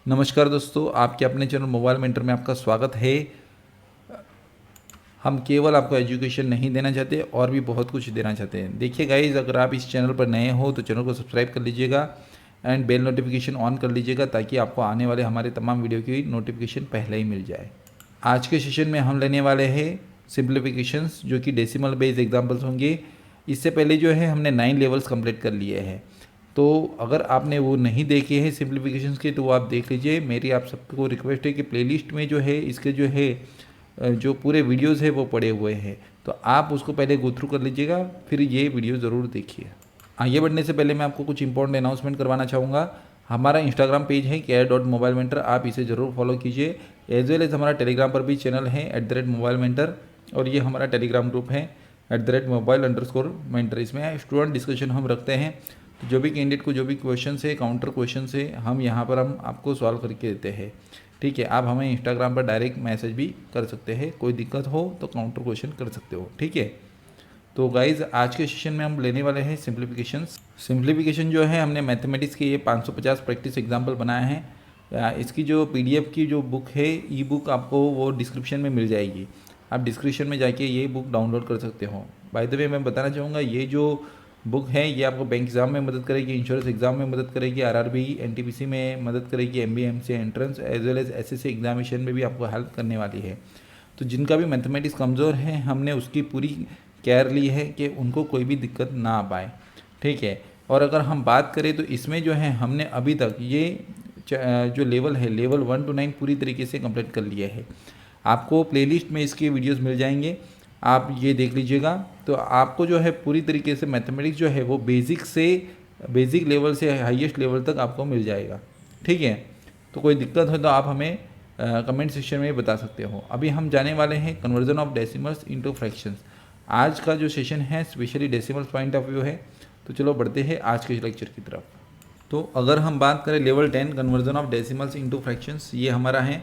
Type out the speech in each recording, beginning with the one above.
नमस्कार दोस्तों, आपके अपने चैनल मोबाइल मेंटर में आपका स्वागत है। हम केवल आपको एजुकेशन नहीं देना चाहते और भी बहुत कुछ देना चाहते हैं। देखिए गाइज, अगर आप इस चैनल पर नए हो तो चैनल को सब्सक्राइब कर लीजिएगा एंड बेल नोटिफिकेशन ऑन कर लीजिएगा ताकि आपको आने वाले हमारे तमाम वीडियो की नोटिफिकेशन पहले ही मिल जाए। आज के सेशन में हम लेने वाले हैं सिंप्लीफिकेशंस, जो कि डेसिमल बेस्ड एग्जाम्पल्स होंगे। इससे पहले जो है हमने 9 लेवल्स कंप्लीट कर लिए हैं, तो अगर आपने वो नहीं देखे हैं सिंप्लीफिकेशंस के तो वो आप देख लीजिए। मेरी आप सबको रिक्वेस्ट है कि प्लेलिस्ट में जो है इसके जो है जो पूरे वीडियोस है वो पड़े हुए हैं, तो आप उसको पहले गो थ्रू कर लीजिएगा, फिर ये वीडियो ज़रूर देखिए। आगे बढ़ने से पहले मैं आपको कुछ इंपॉर्टेंट अनाउंसमेंट करवाना चाहूँगा। हमारा इंस्टाग्राम पेज है care.mobilementor, आप इसे ज़रूर फॉलो कीजिए। एज वेल एज हमारा टेलीग्राम पर भी चैनल है @mobilementor, और ये हमारा टेलीग्राम ग्रुप है @mobile_mentor। इसमें स्टूडेंट डिस्कशन हम रखते हैं, तो जो भी कैंडिडेट को जो भी क्वेश्चन है, काउंटर क्वेश्चन है, हम यहाँ पर हम आपको सॉल्व करके देते हैं। ठीक है, आप हमें इंस्टाग्राम पर डायरेक्ट मैसेज भी कर सकते हैं, कोई दिक्कत हो तो काउंटर क्वेश्चन कर सकते हो। ठीक है, तो गाइज आज के सेशन में हम लेने वाले हैं सिंप्लीफिकेशंस। सिंप्लीफिकेशन जो है हमने मैथमेटिक्स के ये 550 प्रैक्टिस एग्जाम्पल बनाए हैं। इसकी जो पीडीएफ की जो बुक है, ई बुक, आपको वो डिस्क्रिप्शन में मिल जाएगी। आप डिस्क्रिप्शन में जाके ये बुक डाउनलोड कर सकते हो। बाय द वे मैं बताना चाहूँगा, ये जो बुक है ये आपको बैंक एग्जाम में मदद करेगी, इंश्योरेंस एग्जाम में मदद करेगी, आरआरबी एनटीपीसी में मदद करेगी, MBA MCA entrance as well as SSC examination में भी आपको हेल्प करने वाली है। तो जिनका भी मैथमेटिक्स कमज़ोर है, हमने उसकी पूरी केयर ली है कि उनको कोई भी दिक्कत ना आ पाए। ठीक है, और अगर हम बात करें तो इसमें जो है हमने अभी तक ये जो लेवल है, लेवल 1 to 9 पूरी तरीके से कंप्लीट कर लिया है। आपको प्लेलिस्ट में इसके वीडियोस मिल जाएंगे, आप ये देख लीजिएगा। तो आपको जो है पूरी तरीके से मैथमेटिक्स जो है वो बेसिक लेवल से हाईएस्ट लेवल तक आपको मिल जाएगा। ठीक है, तो कोई दिक्कत हो तो आप हमें कमेंट सेक्शन में बता सकते हो। अभी हम जाने वाले हैं conversion of decimals into fractions. आज का जो सेशन है specially decimals point of view है, तो चलो बढ़ते हैं आज के लेक्चर की तरफ। तो अगर हम बात करें level 10 conversion of decimals into fractions, ये हमारा है।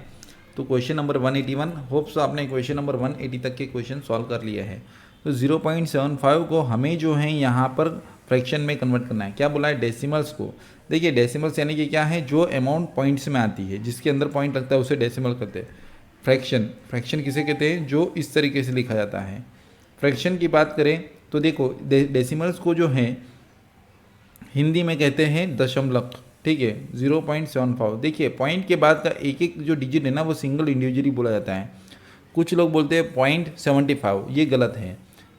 तो क्वेश्चन नंबर 181, होप्स आपने क्वेश्चन नंबर 180 तक के क्वेश्चन सॉल्व कर लिया है। तो 0.75 को हमें जो है यहाँ पर फ्रैक्शन में कन्वर्ट करना है। क्या बोला है? डेसिमल्स को। देखिए डेसिमल्स यानी कि क्या है, जो अमाउंट पॉइंट्स में आती है, जिसके अंदर पॉइंट लगता है उसे डेसिमल कहते हैं। फ्रैक्शन किसे कहते हैं? जो इस तरीके से लिखा जाता है। फ्रैक्शन की बात करें तो देखो डेसिमल्स को जो है हिंदी में कहते हैं दशमलव। ठीक है, 0.75। देखिए पॉइंट के बाद का एक एक जो डिजिट है ना, वो सिंगल इंडिविजुअली बोला जाता है। कुछ लोग बोलते हैं 0.75, ये गलत है।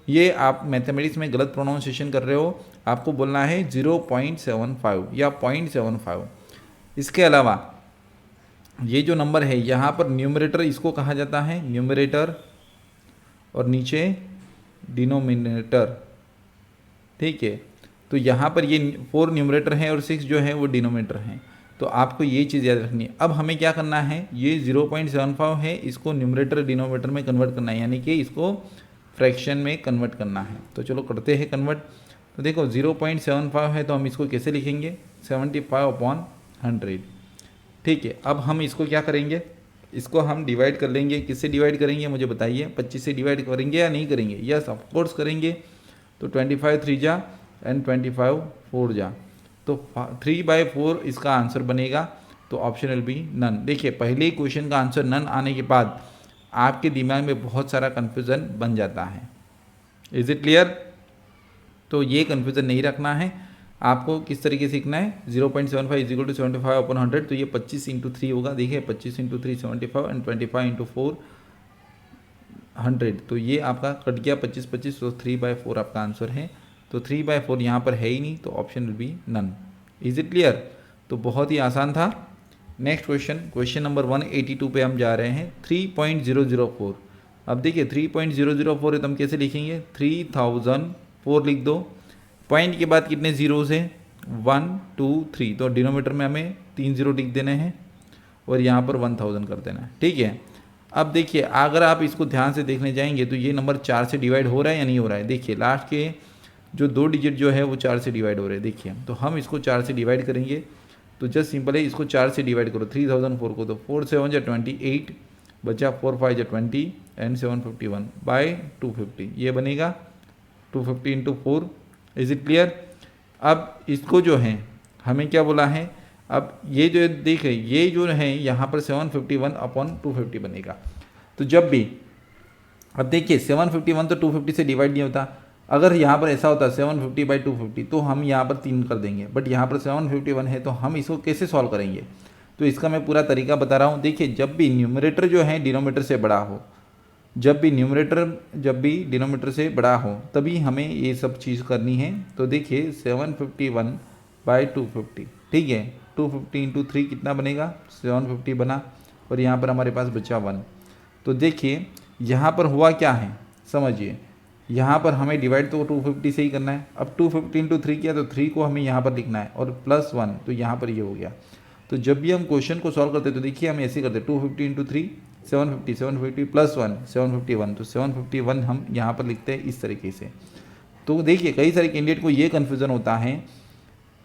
ये आप मैथमेटिक्स में गलत प्रोनाउंसिएशन कर रहे हो, आपको बोलना है 0.75 या 0.75। इसके अलावा ये जो नंबर है यहाँ पर न्यूमरेटर इसको कहा जाता है, न्यूमरेटर, और नीचे डिनोमिनेटर। ठीक है, तो यहाँ पर ये 4 न्यूमरेटर हैं और 6 जो है वो डिनोमिनेटर हैं। तो आपको ये चीज़ याद रखनी है। अब हमें क्या करना है, ये 0.75 है, इसको न्यूमरेटर डिनोमिनेटर में कन्वर्ट करना है, यानी कि इसको फ्रैक्शन में कन्वर्ट करना है। तो चलो करते हैं कन्वर्ट। तो देखो 0.75 है तो हम इसको कैसे लिखेंगे? 75/100। ठीक है, अब हम इसको क्या करेंगे, इसको हम डिवाइड कर लेंगे। किससे डिवाइड करेंगे मुझे बताइए? 25 से डिवाइड करेंगे या नहीं करेंगे? यस ऑफकोर्स करेंगे। तो 25 3 जा एंड 25 4 जा, तो 3/4 इसका आंसर बनेगा। तो ऑप्शन विल बी नन। देखिए पहले ही क्वेश्चन का आंसर नन आने के बाद आपके दिमाग में बहुत सारा कन्फ्यूज़न बन जाता है। Is it clear? तो ये कन्फ्यूज़न नहीं रखना है। आपको किस तरीके से सीखना है? 0.75 = 75/100, तो ये 25 × 3 होगा। देखिए 25 × 3 75 एंड 25 × 4 100। तो ये आपका कट गया 25, तो 3/4 आपका आंसर है। तो 3/4 यहाँ पर है ही नहीं, तो option will be none. Is it clear? तो बहुत ही आसान था। नेक्स्ट क्वेश्चन नंबर 182 पे हम जा रहे हैं। 3.004। अब देखिए 3.004 है तो हम कैसे लिखेंगे? 3004 लिख दो। पॉइंट के बाद कितने जीरोस हैं? 1 2 3, तो डिनोमीटर में हमें 3 0 लिख देने हैं और यहाँ पर 1000 कर देना है। ठीक है, अब देखिए अगर आप इसको ध्यान से देखने जाएंगे तो ये नंबर 4 से डिवाइड हो रहा है या नहीं हो रहा है? देखिए लास्ट के जो 2 डिजिट जो है वो 4 से डिवाइड हो रहे हैं। देखिए तो हम इसको 4 से डिवाइड करेंगे, तो जस्ट सिंपल है, इसको 4 से डिवाइड करो 3004 को, तो 4 7 जा 28, बचा 4 5 जा 20 एंड 751/250, ये बनेगा 250 × 4। Is it clear? अब इसको जो है हमें क्या बोला है, अब ये जो देखिए ये जो है यहाँ पर 751/250 बनेगा। तो जब भी अब देखिए 751 तो 250 से डिवाइड नहीं होता। अगर यहाँ पर ऐसा होता 750/250 तो हम यहाँ पर 3 कर देंगे, बट यहाँ पर 751 है तो हम इसको कैसे सॉल्व करेंगे? तो इसका मैं पूरा तरीका बता रहा हूँ। देखिए जब भी न्यूमरेटर जो है डिनोमीटर से बड़ा हो, जब भी डिनोमीटर से बड़ा हो तभी हमें ये सब चीज़ करनी है। तो देखिए 751/250, ठीक है, 250 × 3 कितना बनेगा? 750 बना, और यहाँ पर हमारे पास बचा 1। तो देखिए यहाँ पर हुआ क्या है समझिए, यहाँ पर हमें डिवाइड तो 250 से ही करना है। अब 250 × 3 किया तो 3 को हमें यहाँ पर लिखना है, और +1 तो यहाँ पर ये हो गया। तो जब भी हम क्वेश्चन को सॉल्व करते हैं तो देखिए हम ऐसे करते हैं 250 × 3 750, 750 + 1 751, तो 751 हम यहाँ पर लिखते हैं इस तरीके से। तो देखिए कई सारे कैंडिडेट को ये कन्फ्यूज़न होता है,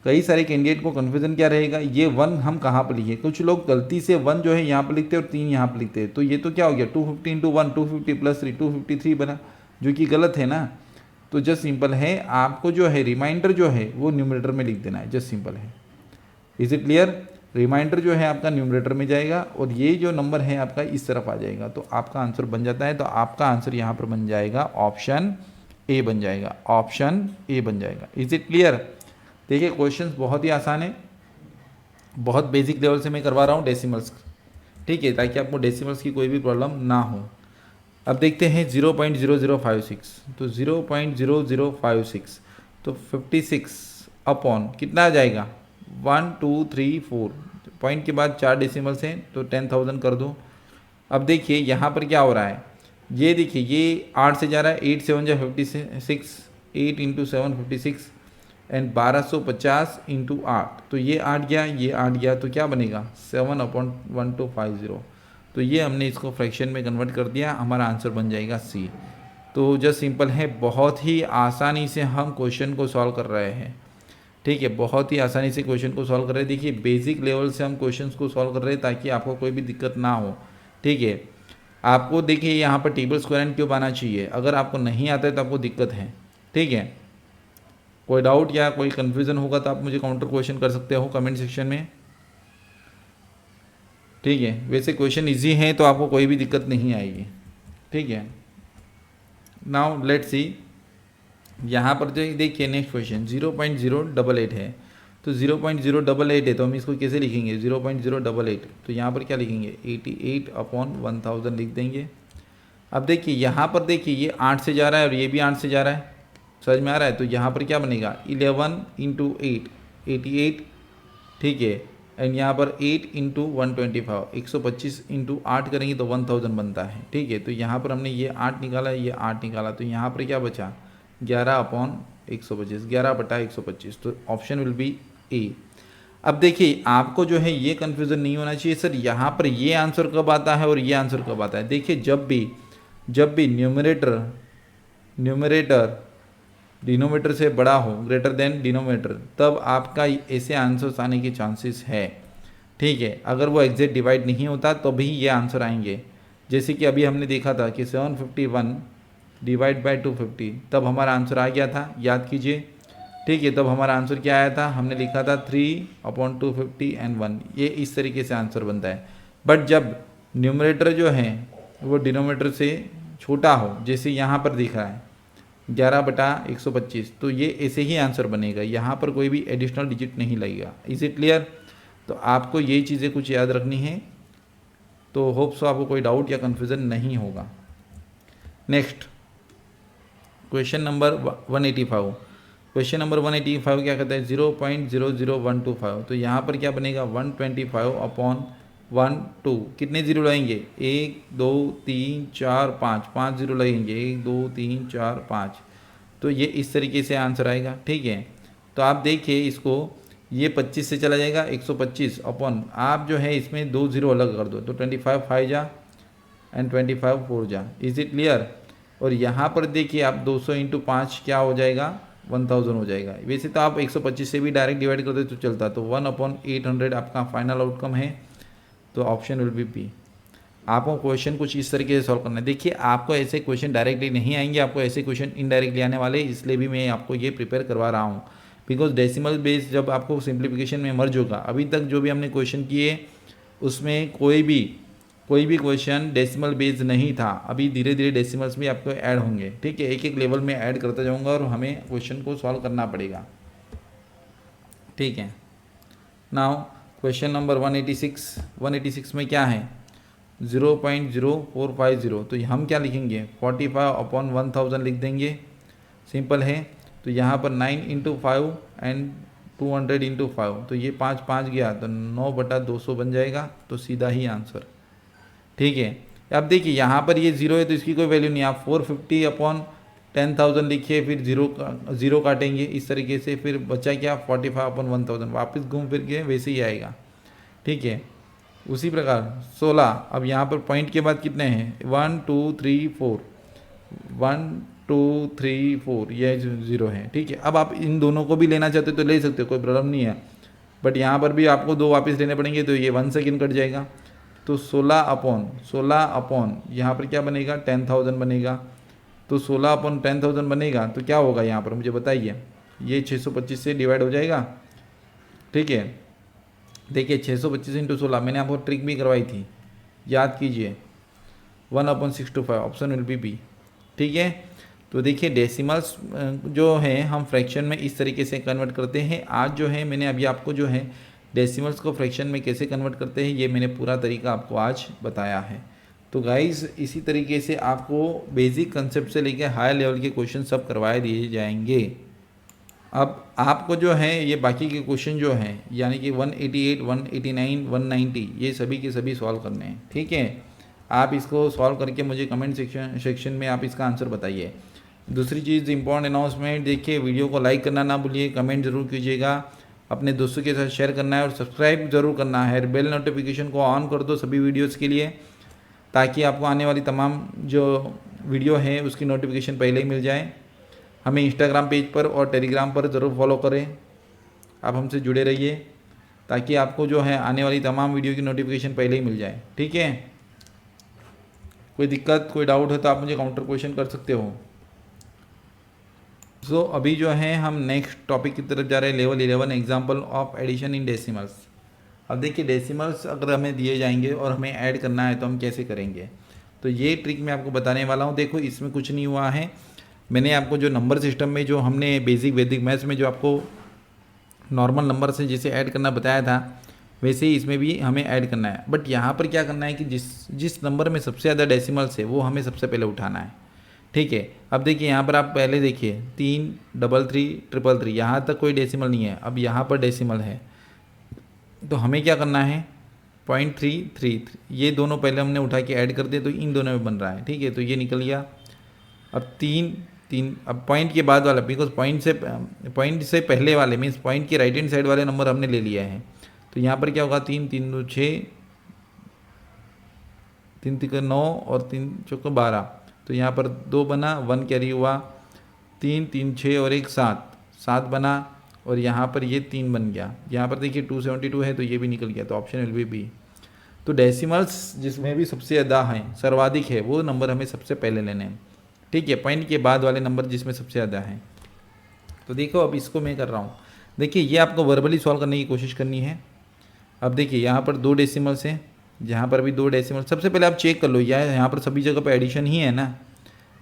कई सारे कैंडिडेट को कन्फ्यूज़न क्या रहेगा, ये 1 हम कहाँ पर लिखे? कुछ लोग गलती से 1 जो है यहाँ पर लिखते हैं और 3 यहाँ पर लिखते हैं, तो ये तो क्या हो गया 250 × 1 250 + 3 253 बना, जो कि गलत है ना। तो जस्ट सिंपल है, आपको जो है रिमाइंडर जो है वो न्यूमरेटर में लिख देना है, जस्ट सिंपल है। Is it clear? रिमाइंडर जो है आपका न्यूमरेटर में जाएगा और ये जो नंबर है आपका इस तरफ आ जाएगा, तो आपका आंसर बन जाता है। तो आपका आंसर यहाँ पर बन जाएगा ऑप्शन ए बन जाएगा, ऑप्शन ए बन जाएगा। Is it clear? देखिए क्वेश्चंस बहुत ही आसान है, बहुत बेसिक लेवल से मैं करवा रहा हूँ डेसिमल्स, ठीक है, ताकि आपको डेसिमल्स की कोई भी प्रॉब्लम ना हो। अब देखते हैं 0.0056, तो 0.0056 तो 56 कितना आ जाएगा 1 2 3 4, पॉइंट के बाद 4 डेसिमल्स हैं तो 10,000 कर दो। अब देखिए यहाँ पर क्या हो रहा है, ये देखिए ये 8 से जा रहा है, 8 7 जा 56, 8 × 7 56 एंड 1250 × 8, तो ये 8 गया, ये 8 गया, तो क्या बनेगा 7/1250। तो ये हमने इसको फ्रैक्शन में कन्वर्ट कर दिया, हमारा आंसर बन जाएगा सी। तो जस्ट सिंपल है, बहुत ही आसानी से हम क्वेश्चन को सॉल्व कर रहे हैं, ठीक है, बहुत ही आसानी से क्वेश्चन को सॉल्व कर रहे हैं। देखिए बेसिक लेवल से हम क्वेश्चंस को सॉल्व कर रहे हैं ताकि आपको कोई भी दिक्कत ना हो, ठीक है। आपको देखिए यहाँ पर टेबल स्क्वायर एंड क्यूब आना चाहिए, अगर आपको नहीं आता है तो आपको दिक्कत है, ठीक है। कोई डाउट या कोई कन्फ्यूज़न होगा तो आप मुझे काउंटर क्वेश्चन कर सकते हो कमेंट सेक्शन में, ठीक है। वैसे क्वेश्चन इजी है तो आपको कोई भी दिक्कत नहीं आएगी, ठीक है। नाउ लेट्स सी, यहाँ पर जो देखिए नेक्स्ट क्वेश्चन 0.088 है, तो 0.088 है तो हम इसको कैसे लिखेंगे 0.088, तो यहाँ पर क्या लिखेंगे 88/1000 लिख देंगे। अब देखिए यहाँ पर देखिए ये 8 से जा रहा है और ये भी 8 से जा रहा है, समझ में आ रहा है। तो यहाँ पर क्या बनेगा 11 × 8 88, ठीक है, एंड यहाँ पर 8 × 125 125 × 8 करेंगे तो 1000 बनता है, ठीक है। तो यहाँ पर हमने ये 8 निकाला, ये 8 निकाला, तो यहाँ पर क्या बचा 11/125, 11/125, तो ऑप्शन विल बी ए। अब देखिए आपको जो है ये कन्फ्यूज़न नहीं होना चाहिए सर यहाँ पर ये आंसर कब आता है और ये आंसर कब आता है। देखिए जब भी न्यूमरेटर डिनोमीटर से बड़ा हो ग्रेटर देन डिनोमीटर, तब आपका ऐसे आंसर्स आने के चांसेस है, ठीक है। अगर वो एग्जैक्ट डिवाइड नहीं होता तो भी ये आंसर आएंगे, जैसे कि अभी हमने देखा था कि 751 / 250, तब हमारा आंसर आ गया था, याद कीजिए, ठीक है। तब हमारा आंसर क्या आया था, हमने लिखा था 3/250 एंड 1, ये इस तरीके से आंसर बनता है। बट जब न्यूमरेटर जो है वो डिनोमीटर से छोटा हो, जैसे यहाँ पर दिख रहा है 11/125, तो ये ऐसे ही आंसर बनेगा, यहाँ पर कोई भी एडिशनल डिजिट नहीं लगेगा। Is it clear? तो आपको ये चीज़ें कुछ याद रखनी है, तो होप सो आपको कोई डाउट या कन्फ्यूज़न नहीं होगा। Next question number 185, question number 185 क्या कहता है 0.00125, तो यहाँ पर क्या बनेगा 125/12, कितने जीरो लगेंगे 1 2 3 4 5, 5 जीरो लगेंगे 1 2 3 4 5, तो ये इस तरीके से आंसर आएगा, ठीक है। तो आप देखिए इसको, ये 25 से चला जाएगा 125 आप जो है इसमें 2 जीरो अलग कर दो, तो 25 5 जा एंड 25 4 जा। Is it clear? और यहाँ पर देखिए आप 200 × 5 क्या हो जाएगा 1000 हो जाएगा। वैसे तो आप 125 से भी डायरेक्ट डिवाइड कर दे तो चलता, तो 1/800 आपका फाइनल आउटकम है, तो ऑप्शन विल बी बी। आपको क्वेश्चन कुछ इस तरीके से सॉल्व करना है। देखिए आपको ऐसे क्वेश्चन डायरेक्टली नहीं आएंगे, आपको ऐसे क्वेश्चन इनडायरेक्टली आने वाले, इसलिए भी मैं आपको ये प्रिपेयर करवा रहा हूँ। बिकॉज डेसिमल बेस जब आपको सिंप्लीफिकेशन में मर्ज होगा, अभी तक जो भी हमने क्वेश्चन किए उसमें कोई भी क्वेश्चन डेसिमल बेस नहीं था। अभी धीरे धीरे डेसिमल्स भी आपको ऐड होंगे, ठीक है, एक एक लेवल में ऐड करता जाऊंगा और हमें क्वेश्चन को सॉल्व करना पड़ेगा, ठीक है। नाउ क्वेश्चन नंबर 186 में क्या है 0.0450, तो हम क्या लिखेंगे 45/1000 लिख देंगे, सिंपल है। तो यहाँ पर 9 × 5 एंड 200 × 5, तो ये 5 5 गया तो 9/200 बन जाएगा, तो सीधा ही आंसर, ठीक है। अब देखिए यहाँ पर ये जीरो है तो इसकी कोई वैल्यू नहीं, आप 450/10,000 लिखिए, फिर जीरो काटेंगे इस तरीके से, फिर बचा क्या 45/1000, वापस घूम फिर के वैसे ही आएगा, ठीक है। उसी प्रकार 16, अब यहाँ पर पॉइंट के बाद कितने हैं 1 2 3 4, 1 2 3 4, यह जीरो है, ठीक है। अब आप इन दोनों को भी लेना चाहते हो तो ले सकते हो, कोई प्रॉब्लम नहीं है, बट यहाँ पर भी आपको 2 वापस लेने पड़ेंगे, तो ये 1 सेकेंड कट जाएगा। तो 16 यहाँ पर क्या बनेगा 10,000 बनेगा, तो 16/10,000 बनेगा, तो क्या होगा यहाँ पर मुझे बताइए, ये 625 से डिवाइड हो जाएगा, ठीक है। देखिए 625 × 16, मैंने आपको ट्रिक भी करवाई थी, याद कीजिए, 1/625, ऑप्शन विल बी बी, ठीक है। तो देखिए डेसिमल्स जो है हम फ्रैक्शन में इस तरीके से कन्वर्ट करते हैं। आज जो है मैंने अभी आपको जो है डेसिमल्स को फ्रैक्शन में कैसे कन्वर्ट करते हैं ये मैंने पूरा तरीका आपको आज बताया है। तो गाइस इसी तरीके से आपको बेसिक कंसेप्ट से लेकर हाई लेवल के क्वेश्चन सब करवाए दिए जाएंगे। अब आपको जो है ये बाकी के क्वेश्चन जो हैं यानी कि 188, 189, 190 ये सभी के सभी सॉल्व करने हैं, ठीक है। आप इसको सॉल्व करके मुझे कमेंट सेक्शन में आप इसका आंसर बताइए। दूसरी चीज़ इम्पॉर्टेंट अनाउंसमेंट, देखिए वीडियो को लाइक करना ना भूलिए, कमेंट ज़रूर कीजिएगा, अपने दोस्तों के साथ शेयर करना है और सब्सक्राइब ज़रूर करना है। बेल नोटिफिकेशन को ऑन कर दो सभी वीडियोज़ के लिए, ताकि आपको आने वाली तमाम जो वीडियो है उसकी नोटिफिकेशन पहले ही मिल जाए। हमें इंस्टाग्राम पेज पर और टेलीग्राम पर ज़रूर फॉलो करें, आप हमसे जुड़े रहिए ताकि आपको जो है आने वाली तमाम वीडियो की नोटिफिकेशन पहले ही मिल जाए, ठीक है। कोई दिक्कत कोई डाउट है तो आप मुझे काउंटर क्वेश्चन कर सकते हो। सो अभी जो है हम नेक्स्ट टॉपिक की तरफ जा रहे हैं, level 11 example of addition in decimals. अब देखिए डेसिमल्स अगर हमें दिए जाएंगे और हमें ऐड करना है तो हम कैसे करेंगे, तो ये ट्रिक मैं आपको बताने वाला हूँ। देखो इसमें कुछ नहीं हुआ है, मैंने आपको जो नंबर सिस्टम में जो हमने बेसिक वैदिक मैथ्स में जो आपको नॉर्मल नंबर से जिसे ऐड करना बताया था वैसे ही इसमें भी हमें ऐड करना है। बट यहाँ पर क्या करना है कि जिस नंबर में सबसे ज़्यादा डेसिमल्स है वो हमें सबसे पहले उठाना है, ठीक है। अब देखिए यहाँ पर आप पहले देखिए 3 3 3 3 3, यहाँ तक कोई डेसिमल नहीं है, अब यहाँ पर डेसिमल है तो हमें क्या करना है 0.333, ये दोनों पहले हमने उठा के ऐड कर दिए तो इन दोनों में बन रहा है, ठीक है। तो ये निकल गया। अब 3 3, अब पॉइंट के बाद वाला, बिकॉज पॉइंट से पहले वाले मीन्स पॉइंट के राइट हैंड साइड वाले नंबर हमने ले लिया है, तो यहाँ पर क्या होगा 3 3 2 6, 3 3 9 और 3 4 12, तो यहाँ पर 2 बना, 1 कैरी हुआ, 3 3 6 और 1 7 बना, और यहाँ पर ये 3 बन गया। यहाँ पर देखिए 272 है तो ये भी निकल गया, तो ऑप्शन विल बी बी। तो डेसिमल्स जिसमें भी सबसे ज़्यादा है सर्वाधिक है वो नंबर हमें सबसे पहले लेने हैं, ठीक है। पॉइंट के बाद वाले नंबर जिसमें सबसे ज़्यादा है। तो देखो अब इसको मैं कर रहा हूँ, देखिए ये आपको वर्बली सॉल्व करने की कोशिश करनी है। अब देखिए यहाँ पर 2 डेसिमल्स हैं, यहाँ पर भी 2 डेसिमल। सबसे पहले आप चेक कर लो यहाँ पर सभी जगह पर एडिशन ही है ना,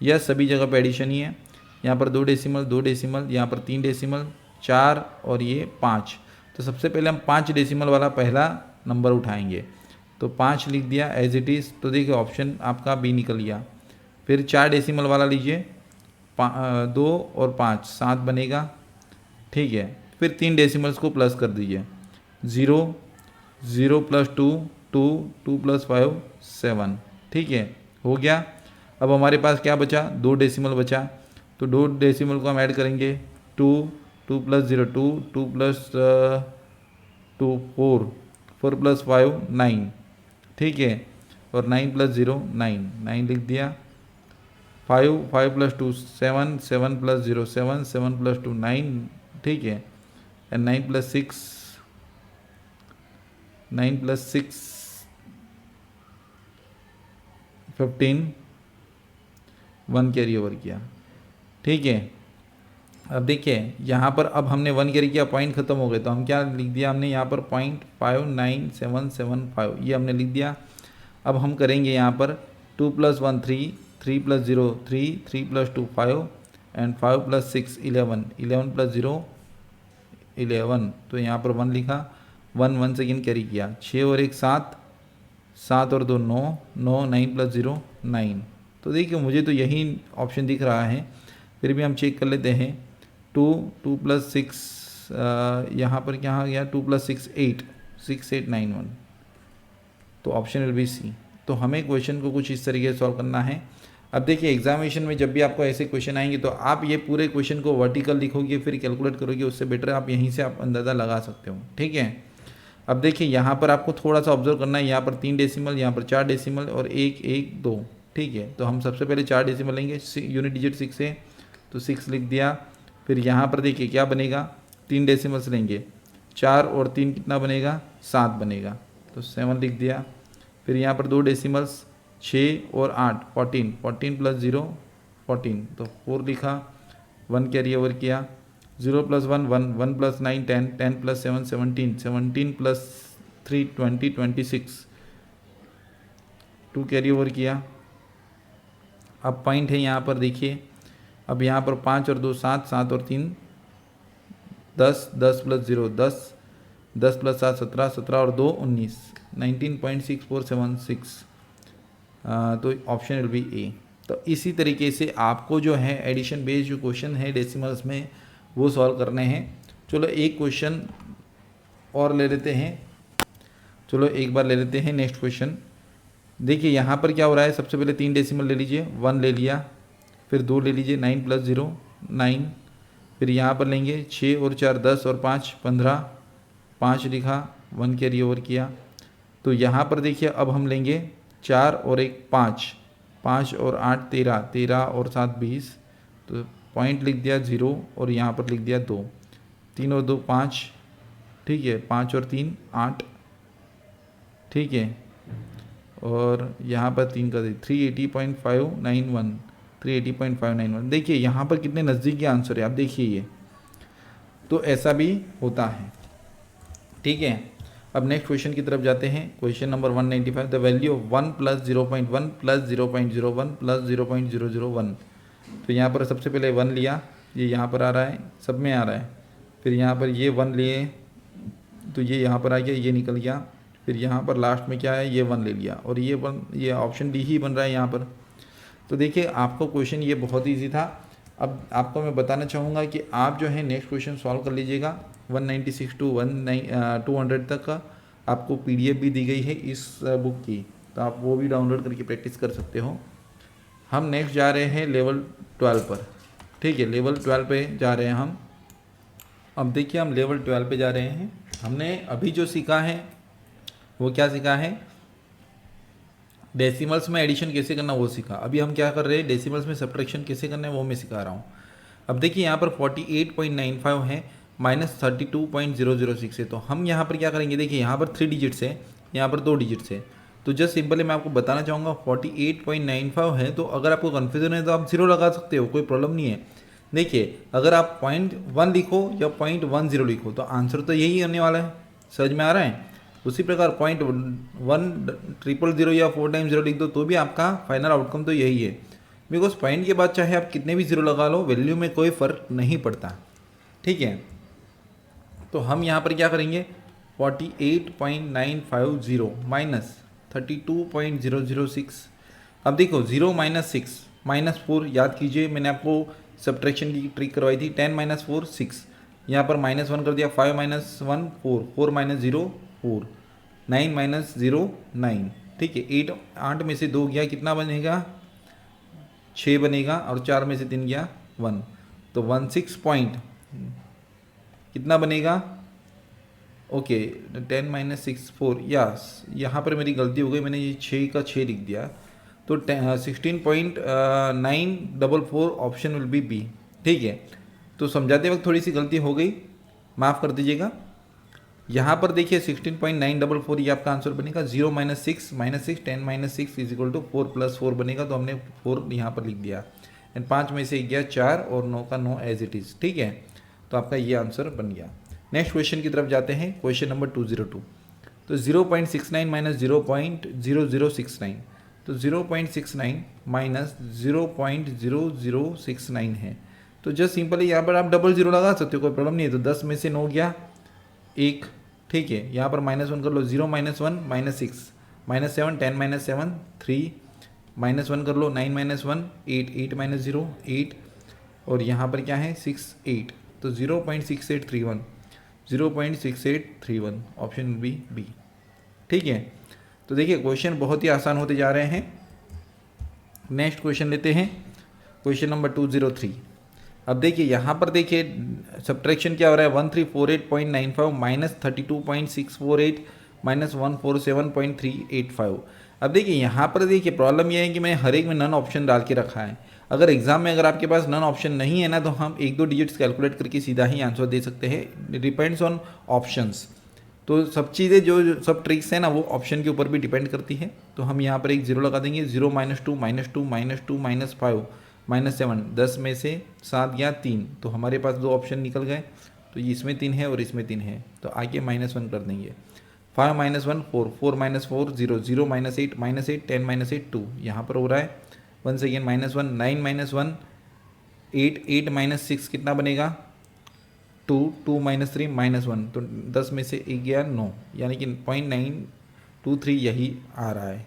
यह सभी जगह पर एडिशन ही है। यहाँ पर 2 डेसिमल 2 डेसिमल, यहाँ पर 3 डेसिमल 4 और ये 5। तो सबसे पहले हम 5 डेसिमल वाला पहला नंबर उठाएंगे, तो 5 लिख दिया एज इट इज़। तो देखिए ऑप्शन आपका बी निकल गया। फिर 4 डेसिमल वाला लीजिए, 2 और 5 7 बनेगा, ठीक है। फिर 3 डेसिमल्स को प्लस कर दीजिए, 0 0 + 2 2 2 + 5 7, ठीक है, हो गया। अब हमारे पास क्या बचा 2 डेसिमल बचा, तो 2 डेसिमल को हम ऐड करेंगे, 2 2 + 0 2 2 + 2 4 4 + 5 9, ठीक है, और 9 + 0 9 9 लिख दिया। 5 5 + 2 7 7 + 0 7 7 + 2 9, ठीक है, एंड 9 + 6 15, 1 कैरी ओवर किया, ठीक है। अब देखिए यहाँ पर अब हमने 1 कैरी किया, पॉइंट खत्म हो गए, तो हम क्या लिख दिया हमने यहाँ पर 0.59775 ये हमने लिख दिया। अब हम करेंगे यहाँ पर 2 + 1 3, 3 + 0 3, 3 + 2 5 एंड 5 + 6 11, 11 + 0 11, तो यहाँ पर 1 लिखा, 1 सेकेंड कैरी किया, 6 और 1 7, 7 और 2 9, 9 9 + 0 9। तो देखिए मुझे तो यही ऑप्शन दिख रहा है, फिर भी हम चेक कर लेते हैं। 2 + 6 यहाँ पर क्या आ गया, 2 + 6 8, 6891, तो ऑप्शन विल बी सी। तो हमें क्वेश्चन को कुछ इस तरीके से सॉल्व करना है। अब देखिए एग्जामिनेशन में जब भी आपको ऐसे क्वेश्चन आएंगे तो आप ये पूरे क्वेश्चन को वर्टिकल लिखोगे फिर कैलकुलेट करोगे, उससे बेटर आप यहीं से आप अंदाज़ा लगा सकते हो, ठीक है। अब देखिए यहाँ पर आपको थोड़ा सा ऑब्जर्व करना है, यहाँ पर 3 डेसिमल, यहाँ पर 4 डेसिमल और 1 1 2, ठीक है। तो हम सबसे पहले 4 डेसिमल लेंगे, यूनिट डिजिट 6 है तो 6 लिख दिया। फिर यहाँ पर देखिए क्या बनेगा, 3 डेसिमल्स लेंगे, 4 और 3 कितना बनेगा, 7 बनेगा, तो 7 लिख दिया। फिर यहाँ पर 2 डेसिमल्स 6 और 8 14, 14 + 0 14, तो 4 लिखा, 1 कैरी ओवर किया, 0 + 1 1, 1 + 9 10, 10 + 7 17, 17 + 3 20 26, 2 कैरी ओवर किया। अब पॉइंट है यहाँ पर देखिए, अब यहाँ पर 5 और 2 7, 7 और 3 10, 10 + 0 10, 10 + 7 17, 17 और 2 19, 19.6476, तो ऑप्शन विल बी ए। तो इसी तरीके से आपको जो है एडिशन बेस्ड जो क्वेश्चन है डेसिमल्स में वो सॉल्व करने हैं। चलो एक क्वेश्चन और ले लेते हैं, चलो एक बार ले लेते हैं नेक्स्ट क्वेश्चन। देखिए यहाँ पर क्या हो रहा है, सबसे पहले 3 डेसिमल ले लीजिए, 1 ले लिया, फिर 2 ले लीजिए, 9 + 0 9, फिर यहाँ पर लेंगे 6 और 4 10 और 5 15, 5 लिखा, 1 कैरी ओवर किया। तो यहाँ पर देखिए अब हम लेंगे 4 और 1 5, 5 और 8 13, 13 और 7 20, तो पॉइंट लिख दिया 0 और यहाँ पर लिख दिया 2, 3 और 2 5, ठीक है, 5 और 3 8, ठीक है, और यहाँ पर 3 का 380.591, 380.591। देखिए यहाँ पर कितने नज़दीकी आंसर है, आप देखिए ये, तो ऐसा भी होता है, ठीक है। अब नेक्स्ट क्वेश्चन की तरफ जाते हैं, question number 195, the value of 1 + 0.1 + 0.01 + 0.001। तो यहाँ पर सबसे पहले 1 लिया, ये यहाँ पर आ रहा है, सब में आ रहा है, फिर यहाँ पर ये 1 लिए तो ये यहाँ पर आ गया, ये निकल गया, फिर यहाँ पर लास्ट में क्या है, ये 1 ले लिया, और ये 1, ये ऑप्शन डी ही बन रहा है यहाँ पर। तो देखिए आपको क्वेश्चन ये बहुत ईजी था। अब आपको मैं बताना चाहूँगा कि आप जो है नेक्स्ट क्वेश्चन सॉल्व कर लीजिएगा। 196 to 200 तक का आपको PDF भी दी गई है इस बुक की, तो आप वो भी डाउनलोड करके प्रैक्टिस कर सकते हो। हम नेक्स्ट जा रहे हैं लेवल 12 पर, ठीक है, लेवल 12 पे जा रहे हैं हम। अब देखिए हम लेवल 12 पे जा रहे हैं। हमने अभी जो सीखा है वो क्या सीखा है, डेसिमल्स में एडिशन कैसे करना वो सीखा। अभी हम क्या कर रहे हैं, डेसिमल्स में सब्ट्रैक्शन कैसे करना है वो मैं सिखा रहा हूँ। अब देखिए यहाँ पर 48.95 है -32.006 है, तो हम यहाँ पर क्या करेंगे, देखिए यहाँ पर 3 डिजिट्स है, यहाँ पर 2 डिजिट्स है, तो जस्ट सिंपली मैं आपको बताना चाहूँगा 48.95 है, तो अगर आपको कन्फ्यूजन है तो आप 0 लगा सकते हो, कोई प्रॉब्लम नहीं है। देखिए अगर आप 0.1 लिखो या 0.10 लिखो तो आंसर तो यही होने वाला है, समझ में आ रहा है। उसी प्रकार 0.1 000 या 4 टाइम्स 0 लिख दो तो भी आपका फाइनल आउटकम तो यही है, बिकॉज पॉइंट के बाद चाहे आप कितने भी 0 लगा लो वैल्यू में कोई फ़र्क नहीं पड़ता, ठीक है। तो हम यहाँ पर क्या करेंगे, 48.950 -32.006। अब देखो 0 - 6 -4 याद कीजिए, मैंने आपको सब्ट्रैक्शन की ट्रिक करवाई थी। 10 - 4 6, यहाँ पर -1 कर दिया, 5 - 1 4, 4 - 0 4, 9 - 0 9, ठीक है। 8 में से 2 गया, कितना बनेगा, 6 बनेगा, और 4 में से 3 गया 1, तो 16 पॉइंट कितना बनेगा, ओके 10 - 6 4, यस यहाँ पर मेरी गलती हो गई, मैंने ये 6 का 6 लिख दिया, तो 16.944 ऑप्शन विल बी बी, ठीक है। तो समझाते वक्त थोड़ी सी गलती हो गई, माफ़ कर दीजिएगा। यहाँ पर देखिए 16.944 ये आपका आंसर बनेगा। 0 - 6 -6 10 - 6 = 4 + 4 बनेगा, तो हमने 4 यहाँ पर लिख दिया। एंड 5 में से 1 गया 4 और 9 का 9 एज इट इज़। ठीक है, तो आपका ये आंसर बन गया। नेक्स्ट क्वेश्चन की तरफ जाते हैं, क्वेश्चन नंबर 202। तो 0.69 माइनस 0.0069, तो 0.69 माइनस 0.0069 है। तो जस्ट सिंपली यहाँ पर आप डबल जीरो लगा सकते हो, कोई प्रॉब्लम नहीं है। तो 10 में से 9 गया 1, ठीक है, यहाँ पर -1 कर लो, 0 - 1 -6 -7 10 - 7 3 -1 कर लो, 9 - 1 8 8 - 0 8 और यहाँ पर क्या है 6 8, तो 0.6831 0.6831 ऑप्शन बी बी। ठीक है, तो देखिए क्वेश्चन बहुत ही आसान होते जा रहे हैं। नेक्स्ट क्वेश्चन लेते हैं, क्वेश्चन नंबर 203। अब देखिए यहाँ पर देखिए सब्ट्रैक्शन क्या हो रहा है, 1348.95 माइनस 32.648 माइनस 147.385। अब देखिए यहाँ पर देखिए प्रॉब्लम यह है कि मैं हर एक में नन ऑप्शन डाल के रखा है। अगर एग्जाम में अगर आपके पास नन ऑप्शन नहीं है ना, तो हम 1-2 डिजिट्स कैलकुलेट करके सीधा ही आंसर दे सकते हैं, डिपेंड्स ऑन ऑप्शंस। तो सब चीज़ें जो सब ट्रिक्स है ना वो ऑप्शन के ऊपर भी डिपेंड करती है। तो हम यहाँ पर एक जीरो लगा देंगे, 0 - 2 -2 -2 -5 -7, 10 में से 7 या 3, तो हमारे पास 2 ऑप्शन निकल गए। तो ये इसमें 3 है और इसमें 3 है, तो आगे -1 कर देंगे। 5 - 1 4 4 - 4 0 0 - 8 -8 10 - 8 2, यहाँ पर हो रहा है। वन सेकेंड -1 9 - 1 8 8 - 6 कितना बनेगा 2 2 - 3 -1, तो 10 में से 1 गया 9, यानी कि 0.923 यही आ रहा है।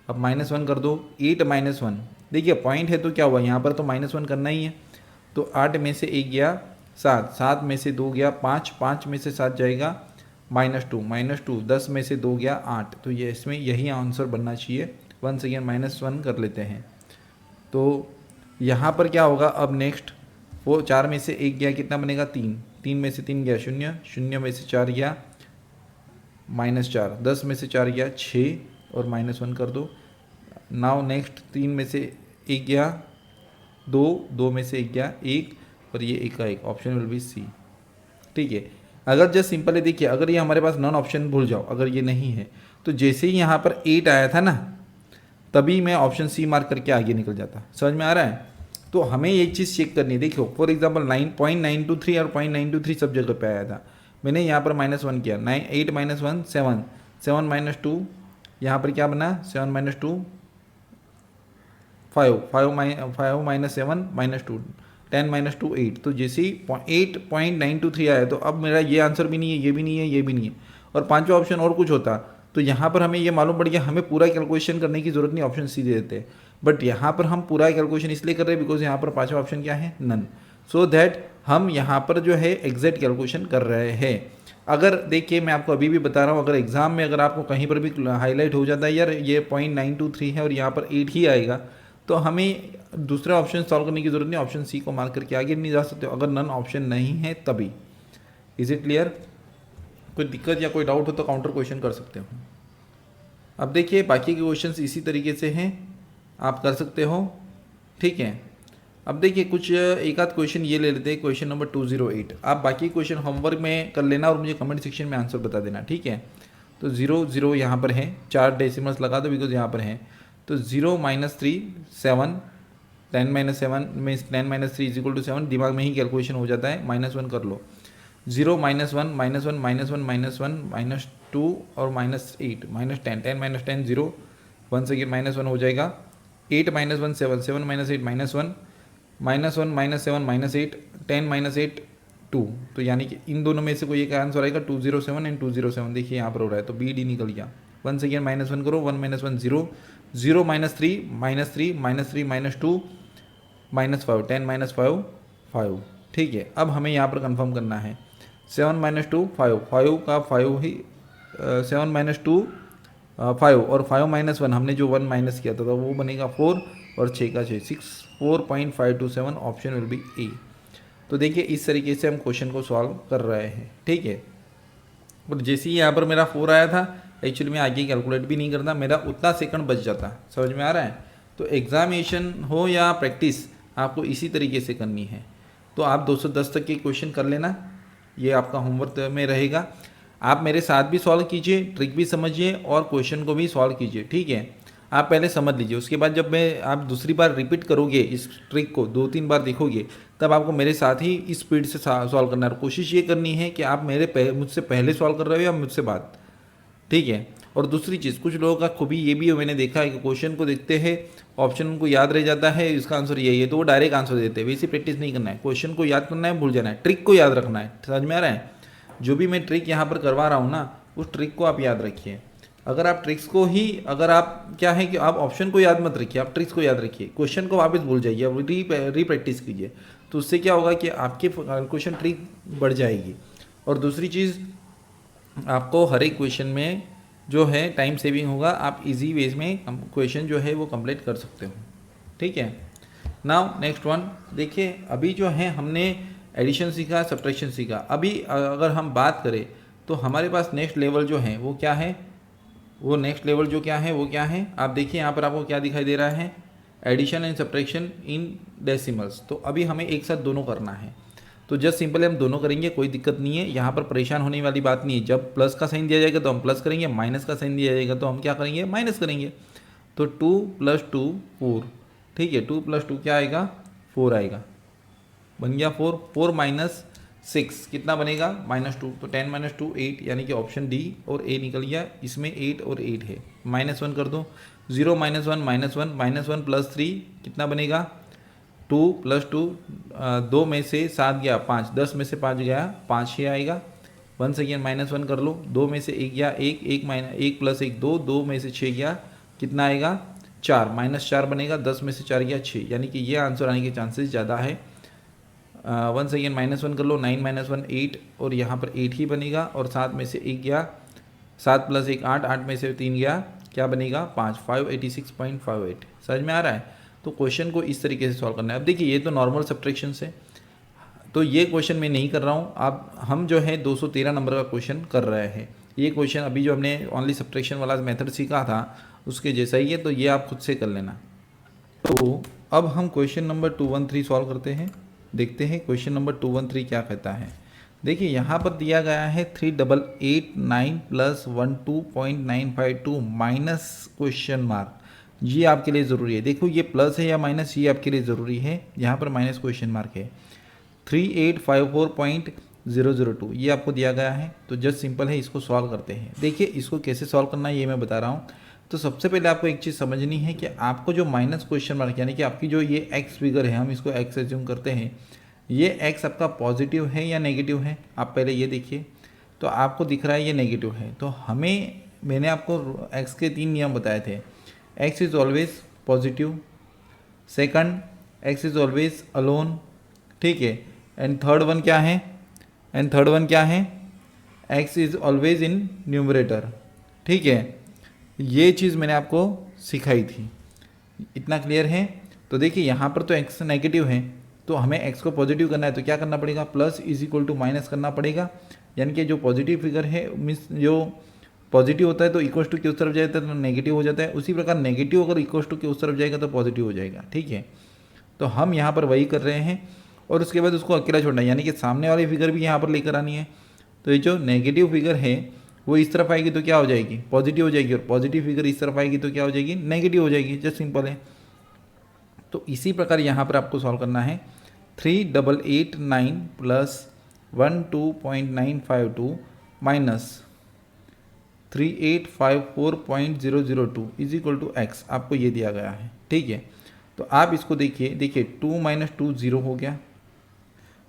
अब -1 कर दो, 8 - 1, देखिए पॉइंट है तो क्या हुआ, यहाँ पर तो -1 करना ही है। तो 8 में से 1 गया 7, 7 में से 2 गया 5, 5 में से 7 जाएगा -2 10 में से 2 गया 8, तो ये इसमें यही आंसर बनना चाहिए। वन सेकेंड -1 कर लेते हैं, तो यहाँ पर क्या होगा अब नेक्स्ट, वो 4 में से 1 गया कितना बनेगा 3, 3 में से 3 गया 0, 0 में से 4 गया -4, 10 में से 4 गया 6 और -1 कर दो। नाउ नेक्स्ट 3 में से 1 गया 2, 2 में से 1 गया 1 और ये 1 का 1, ऑप्शन विल बी सी। ठीक है, अगर जस्ट सिंपल है, देखिए अगर ये हमारे पास नॉन ऑप्शन भूल जाओ, अगर ये नहीं है तो जैसे ही यहाँ पर 8 आया था ना, तभी मैं ऑप्शन सी मार्क करके आगे निकल जाता। समझ में आ रहा है? तो हमें एक चीज़ चेक करनी है। देखो फॉर एग्जाम्पल 9.923 और 0.923 सब जगह पे आया था, मैंने यहाँ पर -1 किया, 8 - 1 7 7 - 2, यहाँ पर क्या बना 7 - 2 5 5 - 7 -2 10 - 2 8, तो जैसे ही 8.923 आया तो अब मेरा ये आंसर भी नहीं है, ये भी नहीं है, ये भी नहीं है, और पांचवा ऑप्शन और कुछ होता तो यहाँ पर हमें ये मालूम पड़ गया हमें पूरा कैलकुलेशन करने की जरूरत नहीं, ऑप्शन सी दे देते। बट यहाँ पर हम पूरा कैलकुलेशन इसलिए कर रहे हैं बिकॉज यहाँ पर पांचवा ऑप्शन क्या है, नन, सो दैट हम यहाँ पर जो है एग्जैक्ट कैलकुलेशन कर रहे हैं। अगर देखिए मैं आपको अभी भी बता रहा हूँ, अगर एग्जाम में अगर आपको कहीं पर भी हाईलाइट हो जाता है यार ये 0.923 है और यहाँ पर 8 ही आएगा, तो हमें दूसरा ऑप्शन सॉल्व करने की जरूरत नहीं, ऑप्शन सी को मार्क करके आगे नहीं जा सकते अगर नन ऑप्शन नहीं है तभी। Is it clear? कोई दिक्कत या कोई डाउट हो तो काउंटर क्वेश्चन कर सकते हो। अब देखिए बाकी के क्वेश्चंस इसी तरीके से हैं, आप कर सकते हो। ठीक है, अब देखिए कुछ एक आध क्वेश्चन ये ले लेते हैं, क्वेश्चन नंबर 208। आप बाकी क्वेश्चन होमवर्क में कर लेना और मुझे कमेंट सेक्शन में आंसर बता देना, ठीक है। तो 0 0 यहाँ पर है, 4 डेसिमल्स लगा दो बिकॉज यहाँ पर है। तो 0 - 3 7 10 - 7 में 10 - 3 = 7, दिमाग में ही कैलकुलेशन हो जाता है, -1 कर लो। 0 - 1 -1 -1 -2 और -8 -10 10 - 10 0, वन सेकेंड -1 हो जाएगा। 8 - 1 7 7 - 8 -1 -1 -7 -8 10 - 8 2, तो यानी कि इन दोनों में से कोई एक आंसर आएगा 207 एंड 207। देखिए यहाँ पर हो रहा है तो बी डी निकल गया। वन सेकेंड -1 करो, 1 - 1 0 0 - 3 -3 -3 -2 -5 10 - 5 5, ठीक है। अब हमें यहाँ पर कंफर्म करना है 7 - 2 5 5 का 5 ही 7 - 2 5 और 5 - 1 हमने जो 1 माइनस किया था वो बनेगा 4 और 6 का 6 6 4.527, ऑप्शन विल बी ए। तो देखिए इस तरीके से हम क्वेश्चन को सॉल्व कर रहे हैं, ठीक है। और जैसे ही यहाँ पर मेरा 4 आया था, एक्चुअली मैं आगे कैलकुलेट भी नहीं करता, मेरा उतना सेकंड बच जाता। समझ में आ रहा है? तो एग्जामिनेशन हो या प्रैक्टिस आपको इसी तरीके से करनी है। तो आप 210 तक के क्वेश्चन कर लेना, ये आपका होमवर्क में रहेगा। आप मेरे साथ भी सॉल्व कीजिए, ट्रिक भी समझिए और क्वेश्चन को भी सॉल्व कीजिए, ठीक है। आप पहले समझ लीजिए, उसके बाद जब मैं आप दूसरी बार रिपीट करोगे इस ट्रिक को, 2-3 बार देखोगे, तब आपको मेरे साथ ही इस स्पीड से सॉल्व करना है। और कोशिश ये करनी है कि आप मुझसे पहले सॉल्व कर रहे हो या मुझसे बाद, ठीक है। और दूसरी चीज़, कुछ लोगों का खूबी ये भी मैंने देखा है कि क्वेश्चन को देखते हैं, ऑप्शन उनको याद रह जाता है, इसका आंसर यही है, तो वो डायरेक्ट आंसर देते हैं। वैसी प्रैक्टिस नहीं करना है, क्वेश्चन को याद करना है, भूल जाना है, ट्रिक को याद रखना है। समझ में आ रहा है? जो भी मैं ट्रिक यहाँ पर करवा रहा हूँ ना, उस ट्रिक को आप याद रखिए। अगर आप ट्रिक्स को ही, अगर आप क्या है कि आप ऑप्शन को याद मत रखिए, आप ट्रिक्स को याद रखिए, क्वेश्चन को वापस भूल जाइए, अब री प्रैक्टिस कीजिए, तो उससे क्या होगा कि आपकी क्वेश्चन ट्रिक बढ़ जाएगी। और दूसरी चीज़, आपको हर एक क्वेश्चन में जो है टाइम सेविंग होगा, आप इजी वेज में क्वेश्चन जो है वो कंप्लीट कर सकते हो, ठीक है। नाउ नेक्स्ट वन देखिए, अभी जो है हमने एडिशन सीखा, सब्ट्रैक्शन सीखा। अभी अगर हम बात करें तो हमारे पास नेक्स्ट लेवल जो है वो क्या है, वो नेक्स्ट लेवल जो क्या है वो क्या है, आप देखिए यहाँ पर आपको क्या दिखाई दे रहा है, addition and subtraction in decimals. तो अभी हमें एक साथ दोनों करना है, तो जस्ट सिंपल हम दोनों करेंगे, कोई दिक्कत नहीं है, यहाँ पर परेशान होने वाली बात नहीं है। जब प्लस का साइन दिया जाएगा तो हम प्लस करेंगे, माइनस का साइन दिया जाएगा तो हम क्या करेंगे, माइनस करेंगे। तो 2 + 2 4, ठीक है, 2 + 2 क्या आएगा, 4 आएगा, बन गया 4। 4 - 6 कितना बनेगा, -2, तो 10 - 2 8, यानी कि ऑप्शन डी और ए निकल गया। इसमें 8 और 8 है, -1 कर दो, 0 - 1 -1 + 3 कितना बनेगा, 2 + 2, 2 में से 7 गया 5, 10 में से 5 गया 5 ही आएगा। 1 सेकेंड -1 कर लो, 2 में से 1 गया 1, 1 + 1 2, 2 में से 6 गया, कितना आएगा 4, -4 बनेगा, 10 में से 4 गया 6, यानी कि ये आंसर आने के चांसेस ज़्यादा है। 1 सेकेंड -1 कर लो, 9 - 1 8, और यहाँ पर 8 ही बनेगा, और 7 में से 1 गया, 7 + 1 8, 8 में से 3 गया, क्या बनेगा 5, 586.58। समझ में आ रहा है? तो क्वेश्चन को इस तरीके से सॉल्व करना है। अब देखिए ये तो नॉर्मल सब्ट्रैक्शन से, तो ये क्वेश्चन मैं नहीं कर रहा हूँ, अब हम जो है 213 नंबर का क्वेश्चन कर रहे हैं। ये क्वेश्चन अभी जो हमने ओनली सब्ट्रैक्शन वाला मेथड सीखा था उसके जैसा ही है, तो ये आप खुद से कर लेना। तो अब हम क्वेश्चन नंबर 213 सॉल्व करते हैं, देखते हैं क्वेश्चन नंबर 213 क्या कहता है। देखिए यहाँ पर दिया गया है 3889 + 12.952 माइनस क्वेश्चन मार्क। ये आपके लिए ज़रूरी है, देखो ये प्लस है या माइनस, ये आपके लिए ज़रूरी है। यहाँ पर माइनस क्वेश्चन मार्क है। 3854.002 ये आपको दिया गया है, तो जस्ट सिंपल है, इसको सॉल्व करते हैं। देखिए इसको कैसे सॉल्व करना है ये मैं बता रहा हूँ। तो सबसे पहले आपको एक चीज़ समझनी है कि आपको जो माइनस क्वेश्चन मार्क, यानी कि आपकी जो ये एक्स फिगर है, हम इसको एक्स एज्यूम करते हैं, ये एक्स आपका पॉजिटिव है या नेगेटिव है, आप पहले ये देखिए। तो आपको दिख रहा है ये नेगेटिव है, तो हमें, मैंने आपको एक्स के 3 नियम बताए थे। X is always positive, second x is always alone, ठीक है, एंड थर्ड वन क्या है, x is always in numerator, ठीक है। ये चीज़ मैंने आपको सिखाई थी, इतना क्लियर है? तो देखिए यहाँ पर तो एक्स नेगेटिव है, तो हमें एक्स को पॉजिटिव करना है, तो क्या करना पड़ेगा, plus is equal to minus करना पड़ेगा। यानी कि जो पॉजिटिव फिगर है, मीन्स जो पॉजिटिव होता है तो इक्वल टू के उस तरफ जाता है तो नेगेटिव हो जाता है, उसी प्रकार नेगेटिव अगर इक्वल टू के उस तरफ जाएगा तो पॉजिटिव हो जाएगा, ठीक है। तो हम यहाँ पर वही कर रहे हैं, और उसके बाद उसको अकेला छोड़ना है, यानी कि सामने वाली फिगर भी यहाँ पर लेकर आनी है। तो ये जो नेगेटिव फिगर है वो इस तरफ आएगी तो क्या हो जाएगी, पॉजिटिव हो जाएगी, और पॉजिटिव फिगर इस तरफ आएगी तो क्या हो जाएगी, नेगेटिव हो जाएगी, जस्ट सिंपल है। तो इसी प्रकार यहाँ पर आपको सॉल्व करना है। 3889 + 12.952 minus 3854.002 is equal to x, आपको ये दिया गया है, ठीक है। तो आप इसको देखिए, 2 - 2 0 हो गया,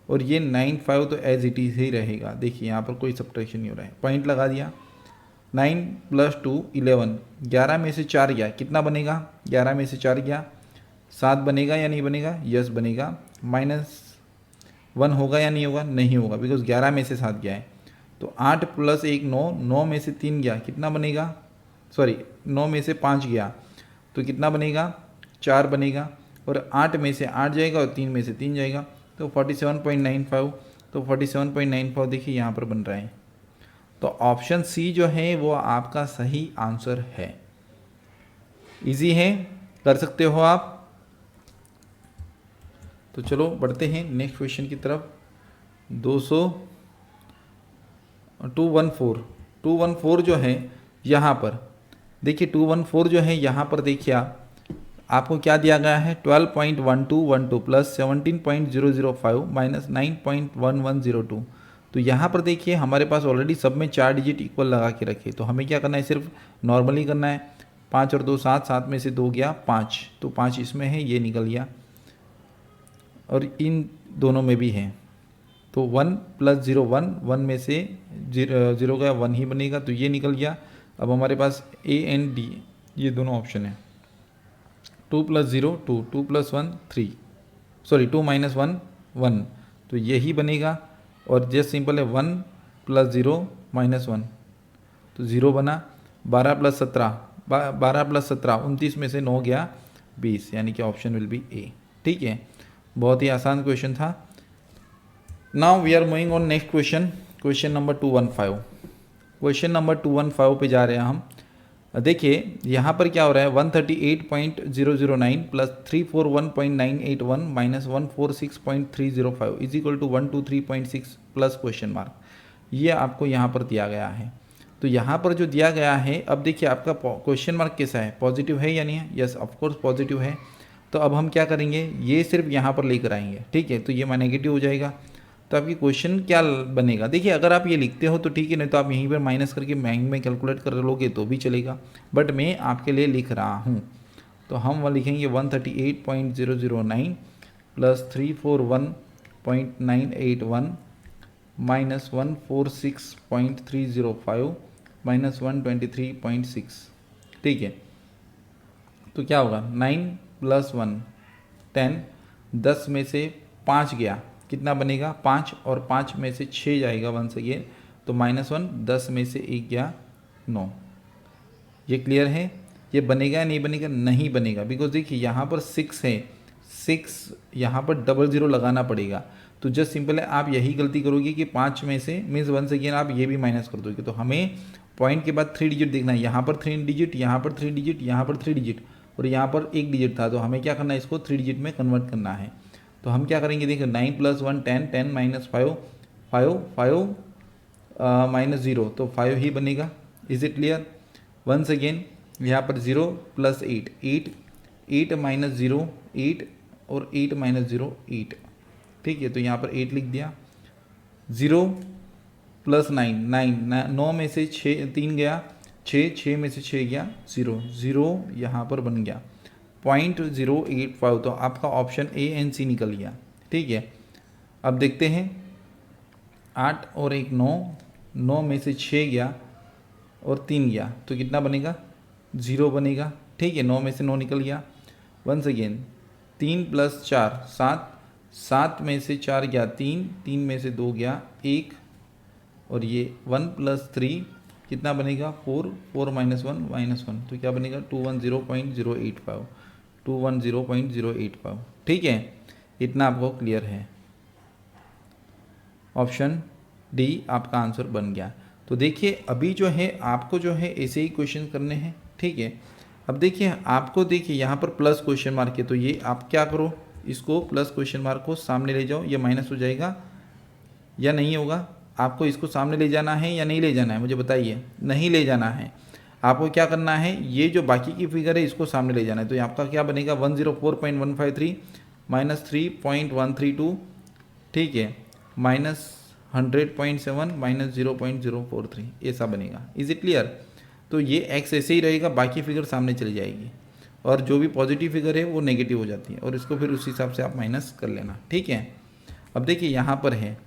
और ये 95 तो एज इट इज़ ही रहेगा। देखिए यहाँ पर कोई सब्ट्रैक्शन नहीं हो रहा है, पॉइंट लगा दिया। 9 + 2 11, 11 में से 4 गया, कितना बनेगा, 11 में से 4 गया 7 बनेगा या नहीं बनेगा, यस बनेगा। -1 होगा या नहीं होगा, नहीं होगा, बिकॉज 11 में से 7 गया है। तो 8 + 1 9, 9 में से 3 गया, कितना बनेगा, सॉरी 9 में से 5 गया तो कितना बनेगा, 4 बनेगा, और 8 में से 8 जाएगा और 3 में से 3 जाएगा, तो 47.95। तो 47.95 देखिए यहाँ पर बन रहा है। तो ऑप्शन सी जो है वो आपका सही आंसर है। इजी है, कर सकते हो आप। तो चलो बढ़ते हैं नेक्स्ट क्वेश्चन की तरफ। 214 जो है यहाँ पर देखिए 214 जो है यहाँ पर देखिए आपको क्या दिया गया है 12.1212 प्लस 17.005 माइनस 9.1102। तो यहाँ पर देखिए हमारे पास ऑलरेडी सब में 4 डिजिट इक्वल लगा के रखे, तो हमें क्या करना है, सिर्फ नॉर्मली करना है। 5 और 2 7, 7 में से 2 गया 5, तो 5 इसमें है, ये निकल गया, और इन दोनों में भी है, तो 1 प्लस 0 1, 1 में से 0 गया 1 ही बनेगा, तो ये निकल गया। अब हमारे पास ए एंड डी ये दोनों ऑप्शन है। 2 प्लस 0 2, 2 प्लस 1 3, सॉरी 2 माइनस 1 1, तो यही बनेगा। और जस्ट सिंपल है 1 प्लस 0 माइनस 1, तो 0 बना। 12 प्लस 17 12 प्लस 17 29 में से 9 गया 20, यानी कि ऑप्शन विल बी ए। ठीक है, बहुत ही आसान क्वेश्चन था। Now we are moving on next question, question number 215। Question number 215 पे जा रहे हैं हम। देखिए यहाँ पर क्या हो रहा है, 138.009 plus 341.981 minus 146.305 is equal to 123.6 plus question mark, ये आपको यहाँ पर दिया गया है। तो यहाँ पर जो दिया गया है, अब देखिए आपका क्वेश्चन मार्क कैसा है, पॉजिटिव है या नहीं है, यस ऑफकोर्स पॉजिटिव है। तो अब हम क्या करेंगे, ये सिर्फ यहाँ पर लेकर आएंगे, ठीक है, तो ये नेगेटिव हो जाएगा। तो आपकी क्वेश्चन क्या बनेगा, देखिए अगर आप ये लिखते हो तो ठीक है, नहीं तो आप यहीं पर माइनस करके मैंग में कैलकुलेट कर लोगे तो भी चलेगा, बट मैं आपके लिए लिख रहा हूँ। तो हम वह लिखेंगे 138.009 प्लस 341.981 माइनस 146.305 माइनस 123.6। ठीक है, तो क्या होगा 9 प्लस 1 10, 10 में से 5 गया, कितना बनेगा 5, और 5 में से 6 जाएगा वंस अगेन, तो माइनस 1, 10 में से 1 गया 9। ये क्लियर है, ये बनेगा या नहीं बनेगा, नहीं बनेगा, बिकॉज देखिए यहाँ पर 6 है, 6 यहाँ पर 00 लगाना पड़ेगा। तो जस्ट सिंपल है, आप यही गलती करोगे कि 5 में से मीन्स वंस अगेन आप ये भी माइनस कर दोगे। तो हमें पॉइंट के बाद 3 डिजिट देखना है, यहाँ पर 3 डिजिट, यहाँ पर 3 डिजिट, यहाँ पर 3 डिजिट, और यहाँ पर 1 डिजिट था, तो हमें क्या करना है, इसको 3 डिजिट में कन्वर्ट करना है। तो हम क्या करेंगे, देखिए 9 प्लस 1 10, 10 माइनस 5 5 5 माइनस 0, तो 5 ही बनेगा। Is it clear, once again यहाँ पर 0 प्लस 8 8, 8 माइनस 0 8, और 8 माइनस 0 8। ठीक है, तो यहाँ पर 8 लिख दिया। 0 प्लस 9 9, 9 में से 3 गया 6, 6 में से 6 गया 0, 0 यहाँ पर बन गया 0.085, तो आपका ऑप्शन ए एंड सी निकल गया। ठीक है, अब देखते हैं 8 और 1 9, 9 में से 6 गया और 3 गया, तो कितना बनेगा 0 बनेगा। ठीक है, 9 में से 9 निकल गया। वंस अगेन 3 प्लस 4 7, 7 में से 4 गया 3, 3 में से 2 गया 1, और ये 1 प्लस 3 कितना बनेगा 4, 4 माइनस 1 माइनस 1, तो क्या बनेगा 210.085 210.085। ठीक है, इतना आपको क्लियर है, ऑप्शन डी आपका आंसर बन गया। तो देखिए अभी जो है आपको जो है ऐसे ही क्वेश्चन करने हैं। ठीक है, अब देखिए आपको देखिए यहाँ पर प्लस क्वेश्चन मार्क है, तो ये आप क्या करो, इसको प्लस क्वेश्चन मार्क को सामने ले जाओ, ये माइनस हो जाएगा या नहीं होगा, आपको इसको सामने ले जाना है या नहीं ले जाना है, मुझे बताइए। नहीं ले जाना है, आपको क्या करना है, ये जो बाकी की फिगर है इसको सामने ले जाना है। तो आपका क्या बनेगा 104.153 माइनस 3.132, ठीक है, माइनस 100.7 माइनस 0.043, ऐसा बनेगा। इज इट क्लियर, तो ये एक्स ऐसे ही रहेगा, बाकी फिगर सामने चली जाएगी, और जो भी पॉजिटिव फिगर है वो नेगेटिव हो जाती है, और इसको फिर उस हिसाब से आप माइनस कर लेना। ठीक है, अब देखिए यहाँ पर है,